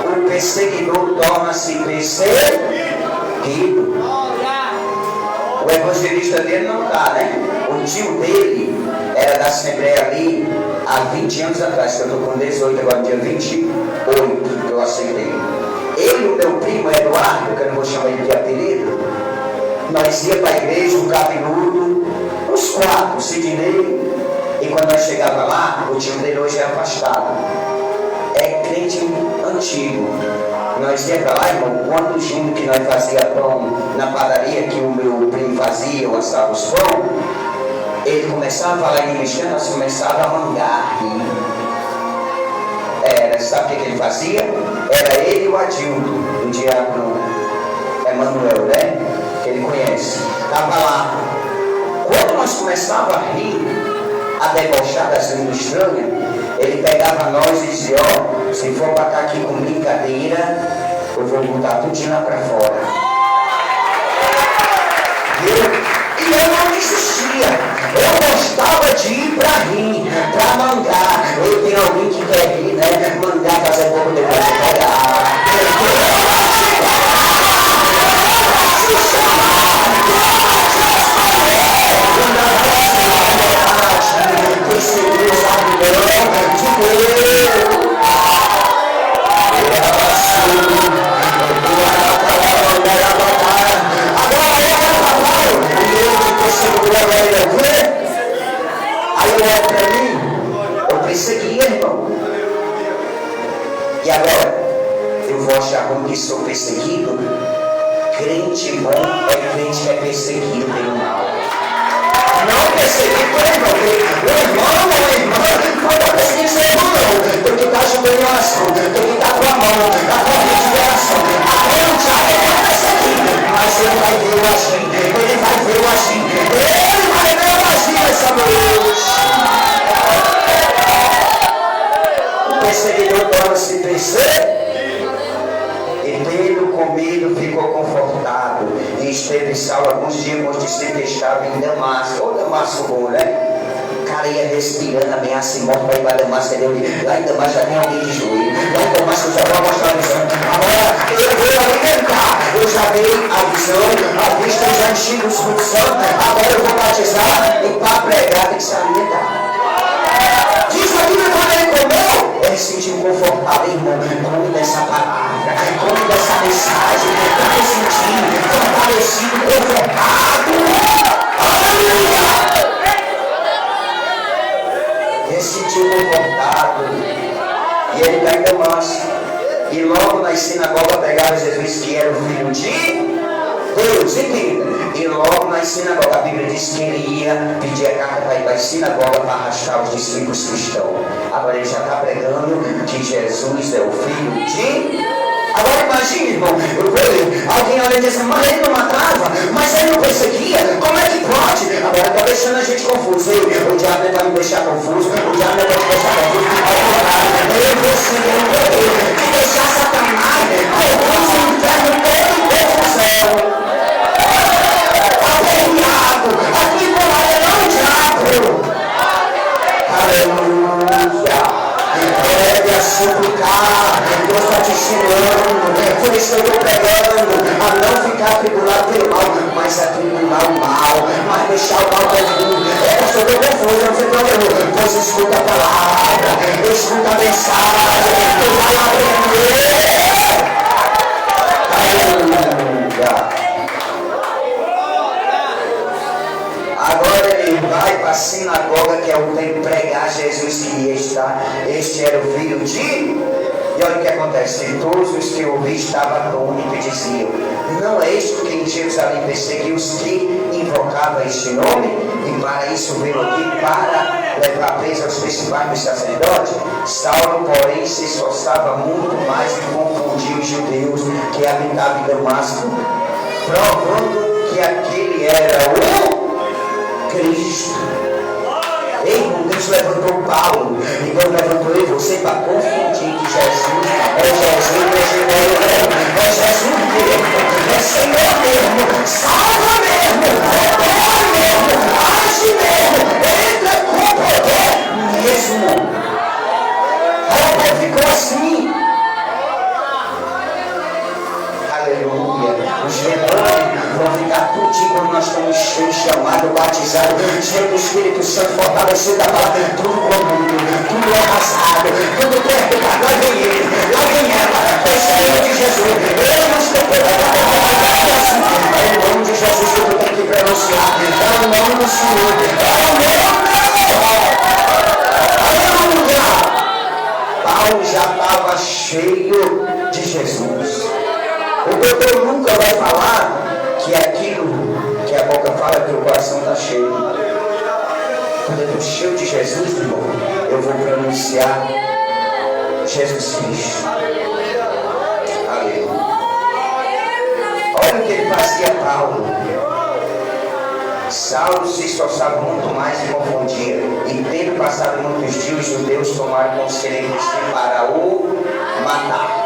[SPEAKER 2] O perseguidor torna-se perseguido. O evangelista dele não está, né? O tio dele era da Assembleia ali há 20 anos atrás, que eu estou com 18, agora dia 28 que eu aceitei. Ele e o meu primo Eduardo, que eu não vou chamar ele de apelido, nós ia para a igreja, o cabeludo, os quatro, o Sidney, e quando nós chegava lá, o tio dele hoje é afastado. É crente antigo. Nós ia para lá, irmão, quando junto que nós fazia pão na padaria, que o meu primo fazia, eu assava os pão, ele começava a falar em mexicano, nós começava a mangar. Sabe o que ele fazia? Era ele e o Adildo, o diácono Emanuel, né? Que ele conhece. Estava lá. Quando nós começávamos a rir, a debochar das línguas estranhas, ele pegava nós e dizia, ó, se for para estar aqui com brincadeira, eu vou botar tudinho lá para fora. E eu não desistia. Eu gostava de ir para rir, para mandar. Eu tenho alguém que quer rir, né? Mandar fazer pouco depois de pegar. Aí olha para mim, eu perseguia, irmão. E agora, eu vou achar ruim que sou perseguido. Crente bom é crente que é perseguido pelo mal. Não perseguido pelo irmão. O irmão ou a irmã não está perseguindo seu irmão, não. Tem que estar ajudando em oração, tem que estar com a mão, a corrente de oração. Até o diabo é perseguido, mas ele vai ver o agir, ele vai ver o agir, ele vai ver o agir. estava em Damasco. Ô Damasco bom, né? O cara ia respirando, ameaça e morte para ir para Damasco. Lá em Damasco já tem alguém de joelho. Lá em Damasco eu já vou mostrar a visão. Agora eu vou alimentar. Eu já dei a visão, a vista, eu já enchi do Espírito Santo. Agora eu vou batizar e para pregar tem que se alimentar. Diz a Bíblia, quando ele comeu, ele se sentiu confortável, irmão. Come dessa palavra, come dessa mensagem. Eu me senti fortalecido, confortado. Aleluia! Ele se sentiu confortado. E ele está em Damasco. E logo na sinagoga pegaram Jesus, que era o filho de Deus, entenda. E logo na sinagoga, a Bíblia diz que ele ia pedir a carta para ir para a sinagoga para arrastar os discípulos cristãos. Agora ele já está pregando que Jesus é o filho de... Agora imagine, irmão, eu vou ler. Alguém olha e diz, mas ele não matava, mas ele não perseguia, como é que pode? Agora está deixando a gente confuso. O diabo não vai me deixar confuso, o diabo não vai me deixar confuso. Ao contrário, eu vou ser o poder de deixar Satanás confuso no inferno todo em confusão. Aperreado, aqui por lá é o diabo. Aleluia. Deve a suplicar, Deus está te ensinando, por isso eu estou pregando a não ficar atribulado pelo mal, mas atribular o mal, mas deixar o mal confuso. Pastor, eu estou confuso, não sei como você escuta a palavra, escuta a mensagem, tu vai aprender. Aleluia. Agora ele vai para a sinagoga, que é o tempo pregar Jesus que está. Este era o filho de... E olha o que acontece. Todos os que ouviram estavam atônitos e diziam, não é isto que em Jerusalém perseguiu os que invocavam este nome? E para isso veio aqui para levar preso aos principais dos sacerdotes. Saulo, porém, se esforçava muito mais em confundir os judeus que habitavam em Damasco, provando que aquele era o Cristo. Ei, irmão, Deus levantou Paulo e Deus levantou você para confundir que Jesus é Jesus mesmo, é Jesus mesmo, é Senhor mesmo, salva mesmo, recolhe mesmo, age mesmo, entra com poder mesmo. Aí o povo ficou assim. Aleluia. Os demônios vão ficar tudinho quando nós estamos cheios, chamados, batizados, cheios do Espírito Santo, fortalecido da palavra. Tudo comum, tudo arrasado, tudo perturbado. Lá vem ele, lá vem ela. Esse é o nome de Jesus. Eu não estou pregando assim. É o nome de Jesus que tu tem que pronunciar. É o nome do Senhor. É o nome. Aleluia. Paulo já estava cheio de Jesus. O doutor nunca vai falar que aquilo que a boca fala que o coração está cheio. Quando eu estou cheio de Jesus, meu irmão, eu vou pronunciar Jesus Cristo. Aleluia. Olha o que ele fazia, Paulo. Saulo se esforçava muito mais e confundia. E tendo passado muitos dias, os judeus tomaram conselho de si para o matar.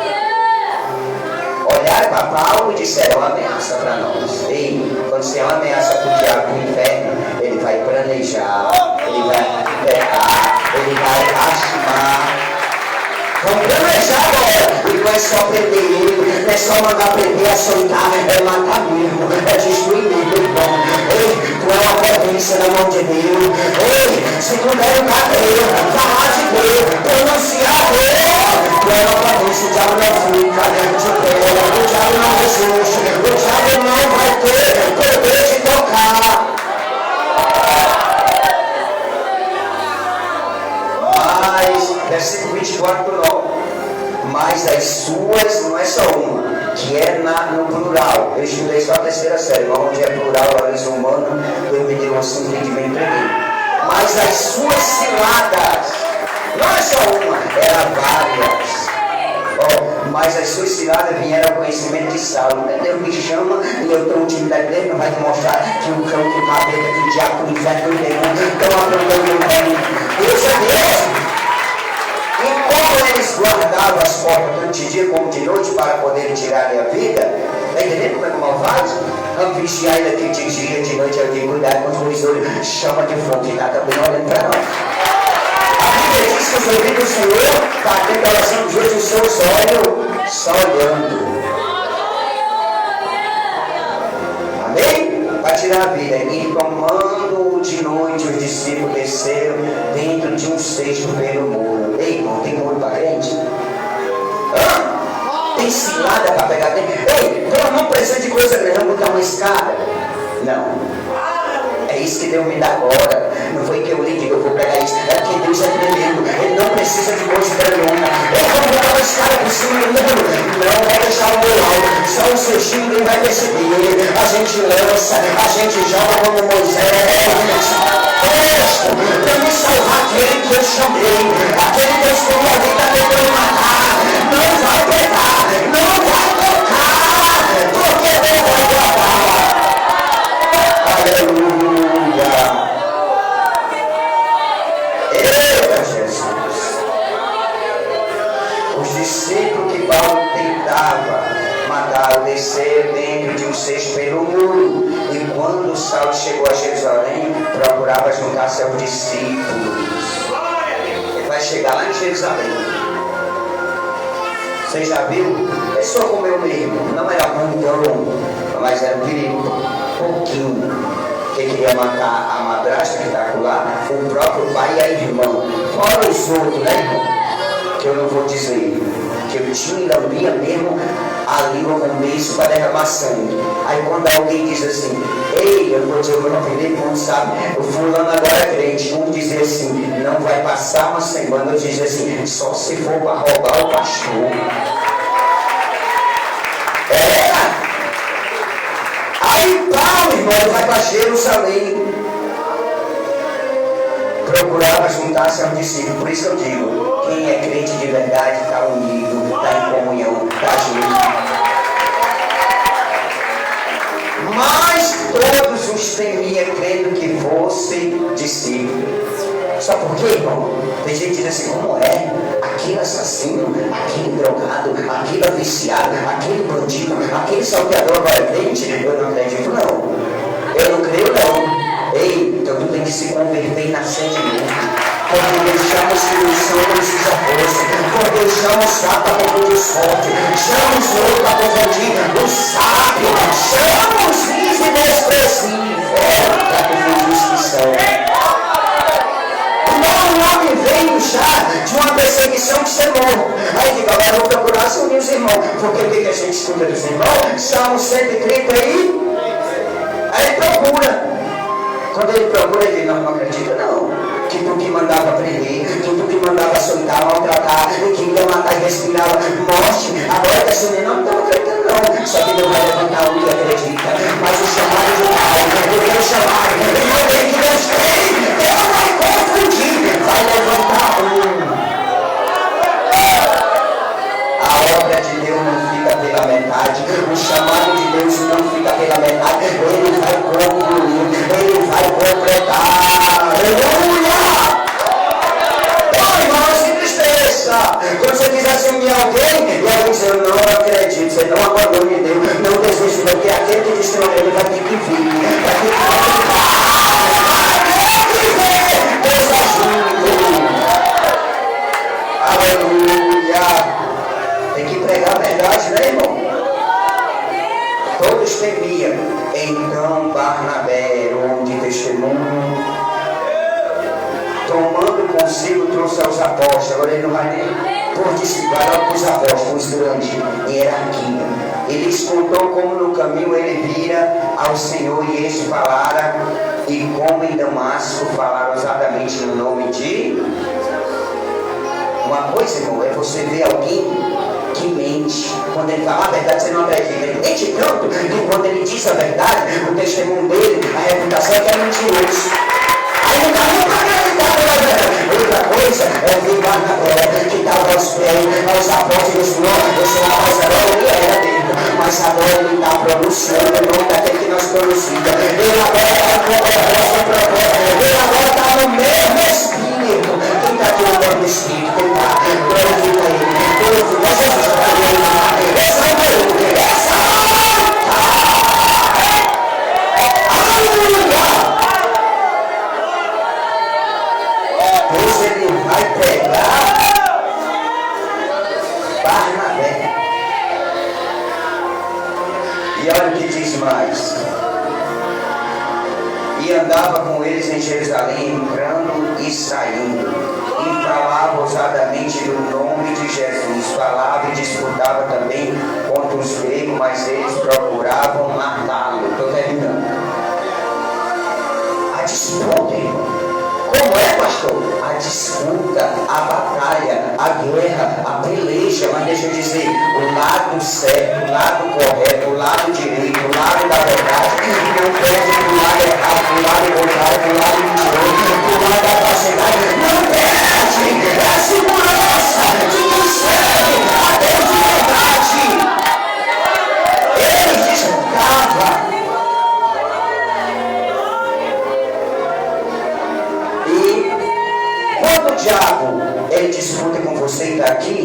[SPEAKER 2] Olharam para Paulo e disseram, uma ameaça para nós. Ei, quando você é uma ameaça para o diabo do inferno, ele vai planejar, ele vai pecar, ele vai lastimar. Vamos planejar agora. E não é só prender ele, não é só mandar prender, açoitar, é matar mesmo, é destruir mesmo, irmão. Ei, tu é uma potência na mão de Deus. Ei, se tu der um cadeiro, falar de Deus, pronunciar Deus, tu é uma potência, o diabo não fica de pé, o diabo não resiste, o diabo não vai ter poder de tocar. Mas, versículo 24, não. Mas as suas, não é só uma, que é no plural. Eu estudei só a terceira série, mas onde é plural, organismo humano, eu me dei um entendimento aqui. Mas as suas ciladas, não é só uma, eram várias. Mas as suas ciladas vieram ao conhecimento de Saulo. Deus me chama e eu estou intimidade dele, não vai demonstrar que o cão, que o capeta, que o diabo, que o inferno, que o demônio estão aprontando o reino. Deus é Deus. E como eles guardavam as portas tanto de dia como de noite para poderem tirar a vida, está entendendo como é que o mal faz? Vamos vigiar ele aqui de dia, de noite, eu digo, cuidado com os dois olhos, chama de fogo, que está também olhando para nós. A Bíblia diz que os ouvidos do Senhor está atento à oração dos outros, os seus olhos só olhando. Amém? Para tirar a vida. E tomando de noite, os discípulos desceram dentro de um cesto pelo muro. Ei, irmão, tem muro para crente? Tem cilada para pegar dentro? Ei, não precisa de coisa grande, botar uma escada. Não. É isso que Deus me dá agora. Não foi que eu li que eu vou pegar isso. É porque Deus é tremendo. Ele não precisa de coisa grandona. Eu vou botar uma escada por cima do muro. Não vai deixar o meu alto. Só o seu chifre ninguém vai perceber. A gente lança, a gente joga como Moisés. Para me salvar aquele que eu chamei. Aquele que eu estou a vida tentando matar. Não vai pegar. Não vai tocar. Porque Deus vai guardar. Aleluia. Eita Jesus. Os discípulos que Paulo tentava matar desceram dentro de um cesto pelo muro. E quando Saulo chegou a Jerusalém, procurava juntar-se aos discípulos. Ele vai chegar lá em Jerusalém. Você já viu? É só como eu mesmo. Não era muito, mas era um perigo. Pouquinho. Quem queria matar a madrasta que está lá, foi o próprio pai e a irmã. Fora os outros, né, irmão? Que eu não vou dizer. Que eu tinha lambia mesmo a língua com beijo para derramar sangue. Aí quando alguém diz assim, ei, eu vou dizer o meu apelido, não sabe, o fulano agora é crente. Um dizer assim, não vai passar uma semana, eu dizer assim, só se for para roubar o pastor. Aí Paulo, irmão, vai para Jerusalém. Procurava juntar-se aos discípulos. Por isso que eu digo, quem é crente de verdade está unido, está em comunhão, está junto. Mas todos os temia, crendo que fosse discípulo. Sabe por quê, irmão? Tem gente que diz assim, como é? Aquele assassino, aquele drogado, aquele viciado, aquele bandido, aquele salteador agora é crente? Eu não acredito não. Eu não creio não. Ei, então tu tem que se converter e nascer de novo. Porque deixamos que o Senhor precisa força. Porque deixamos sapo para confundir os fortes. Chamamos o outro para confundir o sábio. Chamamos os inexpressivos para confundir os que são. Um homem veio já de uma perseguição de ser morto. Aí diga, agora eu vou procurar se unir os irmãos. Porque o que a gente escuta dos irmãos? Salmo 130 aí. Aí ele procura. Quando ele procura, ele diz, não acredita não. Que tu que mandava prender, que tu que mandava soltar, maltratar, que ia matar e respirava morte. Agora está sendo, não estou acreditando não. Só que Deus vai levantar um que acredita. Mas o chamado de Pai, eu quero chamar, eu tenho que Deus tem. Deus vai confundir, vai levantar um. A obra de Deus não fica pela metade, o chamado de Deus não fica pela metade, ele vai concluir, ele vai completar. Aleluia! Não, irmão, não se entristeça. Quando você quiser se unir a alguém, e alguém diz, eu não acredito, você não abandone Deus, não desiste, porque aquele que diz que não acredita vai ter que vir, vai ter que ver, Deus ajude. Aleluia! Tem que pregar a verdade, né, irmão? Todos temiam. Então Barnabé, homem de testemunho, tomando consigo, trouxe aos apóstolos. Agora ele não vai nem por disciplinar para os apóstolos grandes em hierarquia. Ele lhes contou como no caminho ele vira ao Senhor e este falara, e como em Damasco falaram exatamente no nome de... Uma coisa, irmão, é você ver alguém que mente. Quando ele fala a verdade, você não acredita. Ele mente tanto que quando ele diz a verdade, o testemunho dele, a reputação é que é mentiroso. Aí não dá nem para acreditar pela verdade. Outra coisa é ver Barnabé, que estava aos pés, aos apóstolos, não, esse rapaz agora ele era dentro, mas agora ele está pronunciando o nome daquele que nós pronunciamos. Ele agora está com a proposta, ele agora está no mesmo Espírito. Quem está aqui no mesmo Espírito? Quem está? Glorifica ele. Glorifica Jesus. Essa é a eles em Jerusalém, entrando e saindo, e falava ousadamente do nome de Jesus. Falava e disputava também contra os gregos, mas eles procuravam matá-lo. Estou terminando. A disputa, irmão. Como é, pastor? A disputa, a batalha, a guerra, a peleja. Mas deixa eu dizer, o lado certo, o lado correto, o lado direito, o lado da verdade, não perde pro lado errado, pro lado contrário, pro lado mentiroso, pro lado da falsidade. Não perde! É a segurança de quem serve a Deus de verdade. Ele disputava. Quando o diabo ele disputa com você e está aqui,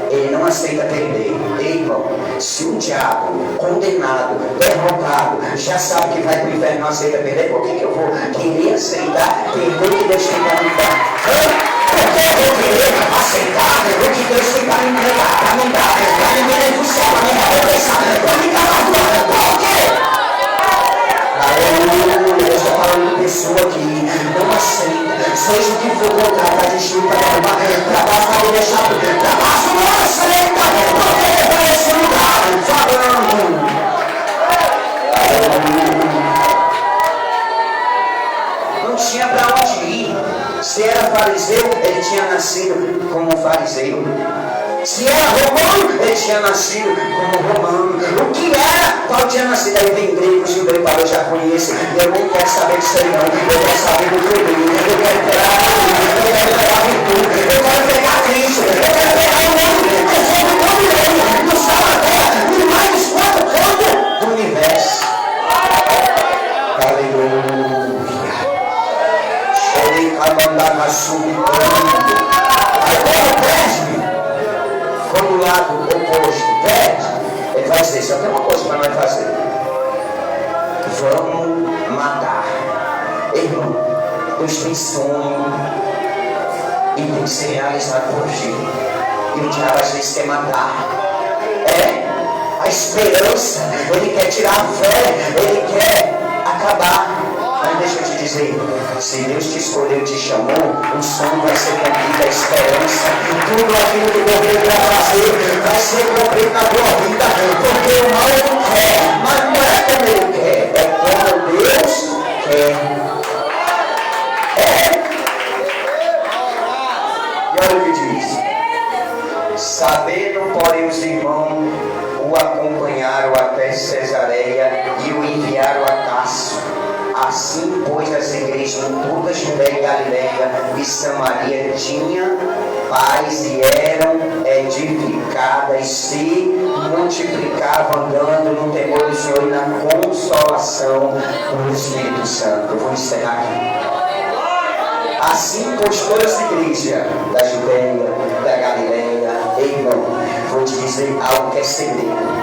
[SPEAKER 2] ele não aceita perder. Ei, irmão, se o diabo condenado, derrotado, já sabe que vai para o inferno, não aceita perder, por que eu vou querer aceitar perder o que Deus tem para me dar? Por que eu vou querer aceitar o que Deus tem para me entregar, para me dar, para me beneficiar, para me recompensar, para me dar a glória? Por quê? Aleluia, eu estou falando de pessoa que não aceita, seja o que for colocar para destruir, para derrubar, para baixo, para deixar, para baixo, não aceita, porque é para esse lugar, falando. Não tinha para onde ir. Se era fariseu, ele tinha nascido como fariseu. Se era romano, ele tinha nascido como romano. O que era? Qual tinha nascido? Aí vem grego, judeu, eu já conheço. Eu nem quero saber disso aí não. Eu quero saber do que eu quero pegar a eu quero pegar a virtude, eu quero pegar Cristo, eu quero pegar o nome. Eu sou o nome dele, no céu na terra, no mais quanto canto do universo. Aleluia. Chorei a mandar na subitando. Agora perde. Quando o lado oposto perde, ele vai dizer, só tem uma coisa para nós fazer. Vamos matar. Irmão, Deus tem sonho e tem que ser realizado por ti. E o diabo às vezes quer matar. É a esperança, ele quer tirar a fé, ele quer acabar. Mas deixa eu te dizer, se Deus te escolheu, te chamou, o sonho vai ser cumprido, a esperança, tudo aquilo que Deus veio para fazer vai ser cumprido na tua vida, porque o mal não quer, mas não é como ele quer, é como Deus quer. E olha o que diz: sabendo, porém, os irmãos o acompanharam até Cesareia e o enviaram a Tarso. Assim, pois, as igrejas em toda a Judéia e Galileia e Samaria tinham paz e eram edificadas e se multiplicavam, andando no temor do Senhor e na consolação do Espírito Santo. Eu vou encerrar aqui. Assim, pois, todas as igrejas da Judéia, da Galileia, irmão, vou te dizer algo que é segredo.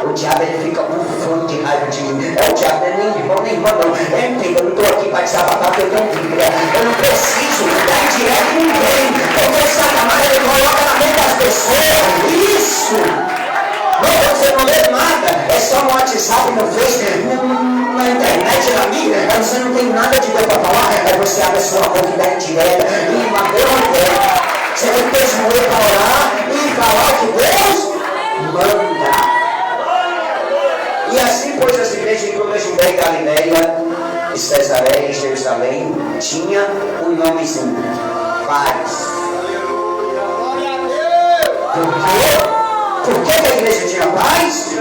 [SPEAKER 2] O diabo ele fica bufando de raiva de mim. É o diabo, não é nem irmão, nem irmã, não. É entendo, eu não estou aqui para desabafar porque eu tenho Bíblia. Eu não preciso dar indireta em ninguém. Porque Satanás ele coloca na mente das pessoas. Isso! Não, você não lê nada. É só no WhatsApp, no Facebook, na internet, na mídia. Você não tem nada de Deus para falar. Aí você abre a sua boca e dá indireta. E Deus não quer. Você tem que ter para orar e falar o que Deus manda. E assim, pois, as igrejas em toda a Judéia e Galileia, e Cesareia e Jerusalém, tinha um nomezinho: paz. Por quê? Por que a igreja tinha paz?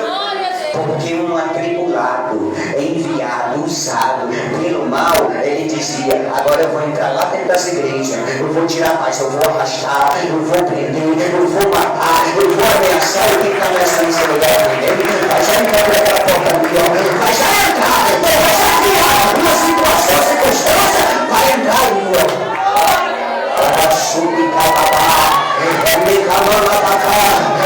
[SPEAKER 2] Porque um atribulado, enviado, usado pelo mal, ele dizia: agora eu vou entrar lá dentro das igrejas, eu vou tirar a paz, eu vou arrastar, eu vou prender, eu vou matar, eu vou ameaçar. E quem está ameaçando nesse lugar dele vai já entrar por aquela porta melhor, vai já entrar, vai já criar uma situação, circunstância, vai entrar irmão. Para subicar babá, me calando a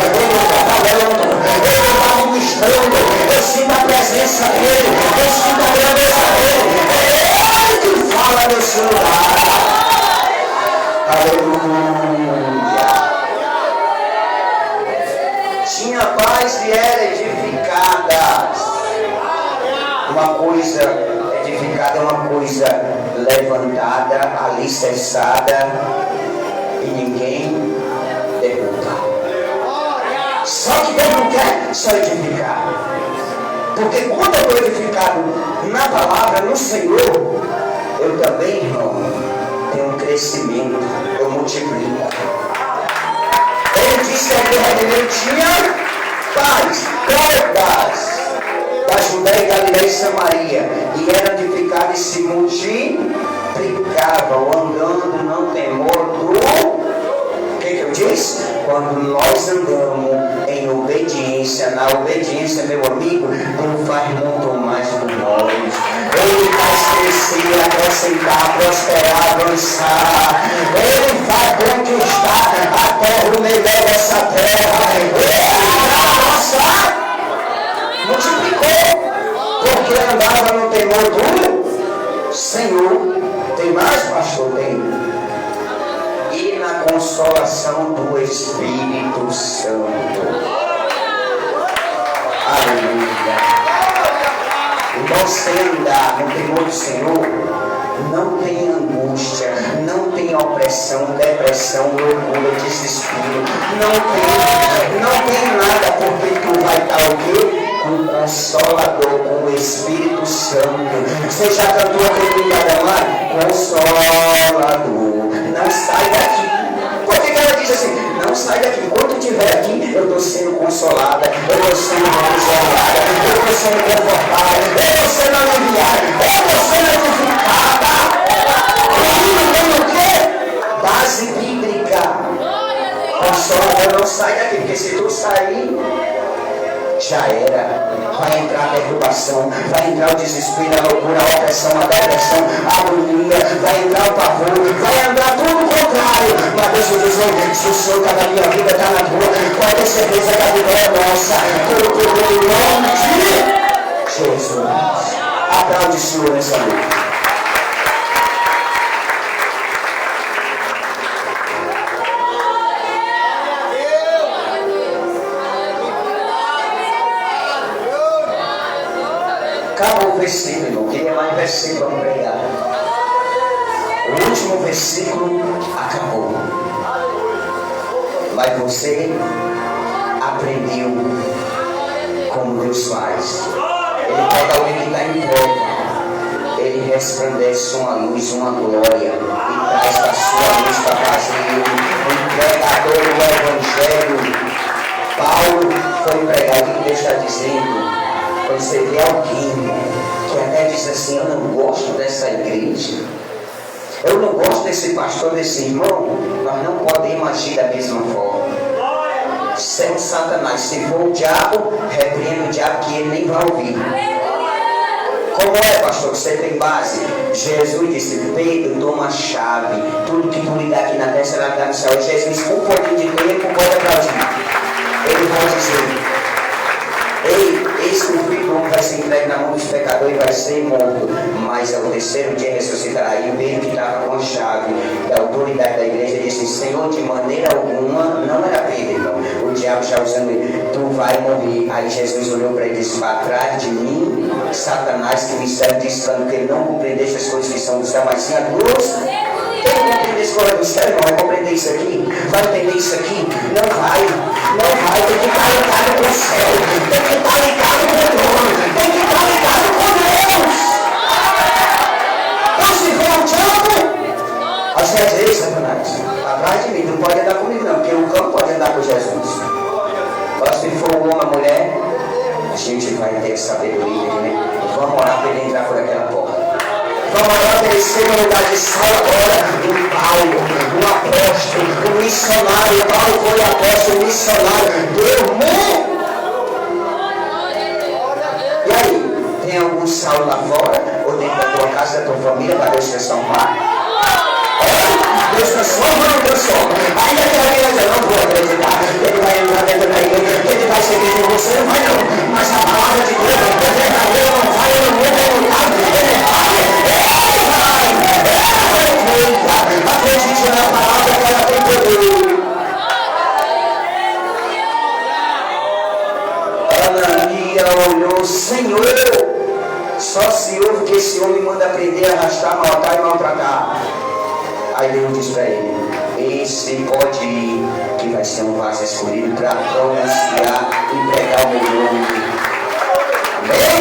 [SPEAKER 2] ele está falando, ele está ministrando, eu sinto a presença dele, eu sinto a grandeza dele, é ele que fala nesse lugar. Aleluia. Tinha paz e era edificada. Uma coisa coisa levantada, alicerçada e ninguém derruba. Só que Deus não quer só edificar. Porque quando eu estou edificado na palavra, no Senhor, eu também, irmão, tenho um crescimento, eu multiplico. Ele disse que a terra dele tinha paz, todas da Judéia, Galileia e Samaria, e eram edificadas e se multiplicavam, andando no temor do... O que eu disse? Quando nós andamos em obediência, na obediência, meu amigo, Deus faz muito mais por nós. Ele faz crescer, acrescentar, prosperar, avançar. Ele vai conquistar a terra, o melhor dessa terra. Ele vai avançar. Multiplicou, porque andava no temor do Senhor. Tem mais, pastor? Tem. E na consolação do Espírito Santo. Aleluia. Você andar no temor do Senhor, não tem angústia, não tem opressão, depressão, loucura, desespero. Não tem nada, porque tu vai estar o quê? Com o Consolador, com o Espírito Santo. Você já cantou aquele brincadeira lá? Consolador, não sai daqui. Por que ela diz assim? Não sai daqui. Enquanto eu estiver aqui, eu estou sendo consolada, eu estou sendo resolada, eu estou sendo confortada, eu estou sendo aliviada, eu estou sendo edificada. Tudo tem o quê? Base bíblica. Consolador, não sai daqui, porque se tu sair, já era. Vai entrar a derrubação, vai entrar o desespero, a loucura, a opressão, a depressão, a agonia, vai entrar o pavor, vai entrar tudo o contrário. Mas Deus diz, se o Senhor está na minha vida, está na tua, pode ter certeza que a vida é nossa. Pelo poder do nome de Jesus. Aplaude o Senhor nessa noite. Acabou o versículo, irmão. Queria mais versículo para pregar. O último versículo acabou. Mas você aprendeu como Deus faz. Ele pega alguém que está em volta. Ele resplandece uma luz, uma glória. E traz da sua luz para vazio. O pregador do Evangelho. Paulo foi pregar. O que Deus está dizendo? Quando você vê alguém que até diz assim, eu não gosto dessa igreja, eu não gosto desse pastor, desse irmão, nós não podemos agir da mesma forma. Isso é um Satanás. Se for o diabo, repreenda o diabo que ele nem vai ouvir. Como é, pastor, que você tem base? Jesus disse, Pedro, toma a chave, tudo que tu ligar aqui na terra será ligado no céu. E Jesus, com um pouquinho de tempo, pode aplaudir. Ele vai dizer, ei, eis que o Filho do Homem vai ser entregue na mão dos pecadores e vai ser morto, mas ao terceiro dia ressuscitará. E Pedro, que estava com a chave da autoridade da igreja, disse, Senhor, de maneira alguma, não era Pedro, irmão, o diabo já usando ele, tu vai morrer. Aí Jesus olhou para ele e disse, para trás de mim, Satanás, que me serve, disse, que ele não compreendeste as coisas que são do céu, mas sim a cruz. Quem compreende as coisas do céu, irmão, vai compreender isso aqui? Vai entender isso aqui? Não vai, tem que estar ligado com o céu, tem que estar ligado com o trono, tem que estar ligado com Deus. Então se vê o diabo, aí você vai dizer, ei, Satanás, atrás de mim, não pode andar comigo não, porque o cão pode andar com Jesus. Mas se for o homem, a mulher, a gente vai ter sabedoria, né? Vamos orar para ele entrar por aquela porta. Vamos orar para ele ser um lugar de sal agora. Um Paulo, um apóstolo, um missionário. Paulo foi apóstolo, missionário. Deu muito. E aí, tem algum sal lá fora? Ou dentro da tua casa, da tua família, para Deus transformar? Deus transforma ou não transforma? Ainda que a igreja não vou acreditar. Ele vai entrar dentro da igreja, ele vai seguir com você, não vai não. Mas a palavra de Deus, a verdadeira não vai, eu não vou perguntar. Ele vai. Acredite na palavra que ela tem poder. Anania olhou, Senhor, só se ouve que esse homem manda aprender a vai maltratar. Aí Deus diz para ele: esse pode ir, que vai ser um vaso escolhido para pronunciar e pregar o meu nome. Amém?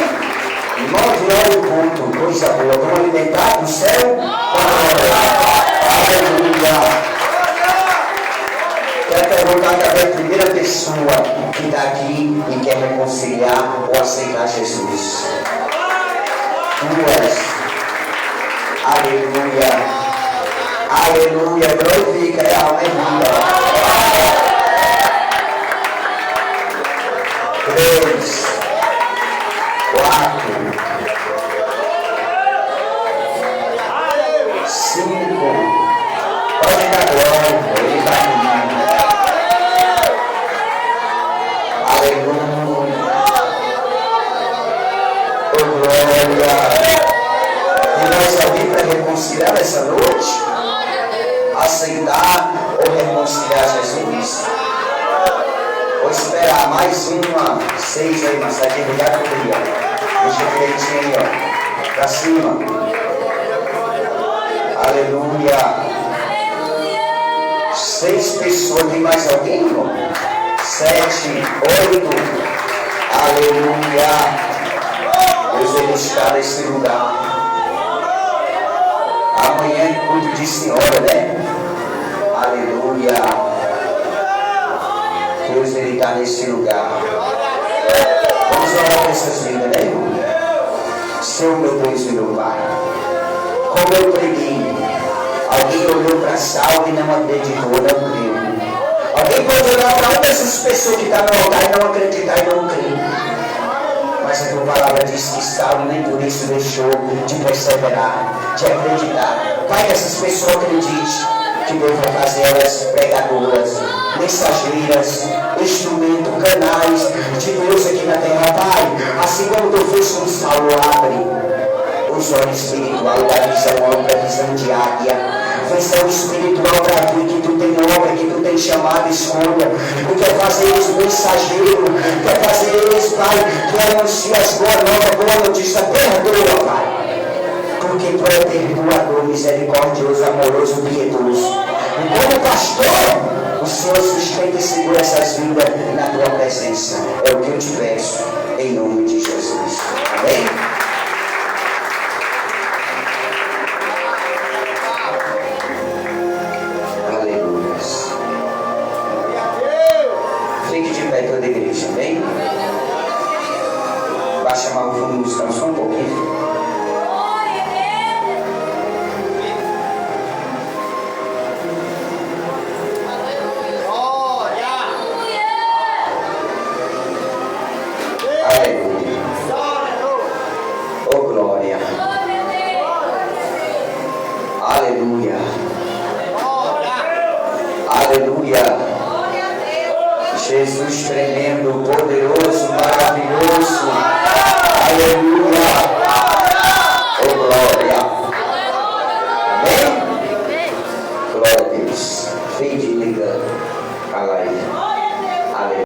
[SPEAKER 2] Irmão, de novo culto, coisa boa. Vamos alimentar do céu? Aleluia. Quero perguntar também a primeira pessoa que está aqui e quer reconciliar ou aceitar Jesus. Duas. Aleluia. Aleluia. Glorifica a alma vida. Três. Quatro. Cinco. Pode dar glória. Ele está aqui. Aleluia. Oh, glória. E nós aqui para reconciliar essa noite, aceitar ou reconciliar Jesus, ou esperar mais uma, 6 aí, mas aqui obrigado por dia. Deixa direitinho aí, ó, pra cima. Aleluia. 6 pessoas, tem mais alguém, irmão? 7, 8. Aleluia. Deus, Ele está nesse lugar. Amanhã é culto de senhora, né? Aleluia. Deus, Ele está nesse lugar. Vamos orar por essas vidas, né, irmão? Senhor, meu Deus e meu Pai, como eu preguei, alguém olhou para a sala e não acreditou, não creu. Alguém pode olhar para uma dessas pessoas que está no altar e não acreditar e não crer. Mas a tua palavra diz que Saulo nem por isso deixou de perseverar, de acreditar. Pai, que essas pessoas acreditem que Deus vai fazer elas pregadoras, mensageiras, instrumentos, canais de Deus aqui na terra. Pai, assim como tu fez com Saulo, abre os olhos espirituais da visão ampla, visão de águia. Visão espiritual para ti, que tu tem obra, que tu tem chamado, escolha, e quer fazer eles mensageiros, quer fazer eles, Pai, que anuncia as boas novas, boa notícia. Perdoa, Pai, porque tu é perdoador, misericordioso, amoroso, piedoso. E como pastor, o Senhor sustenta e segura essas vidas na tua presença. É o que eu te peço, em nome de Jesus. Amém? Toda a igreja, amém? Vai chamar o fundo musical só um pouquinho. Aleluia. Oh, glória. Aleluia. Aleluia. Jesus tremendo,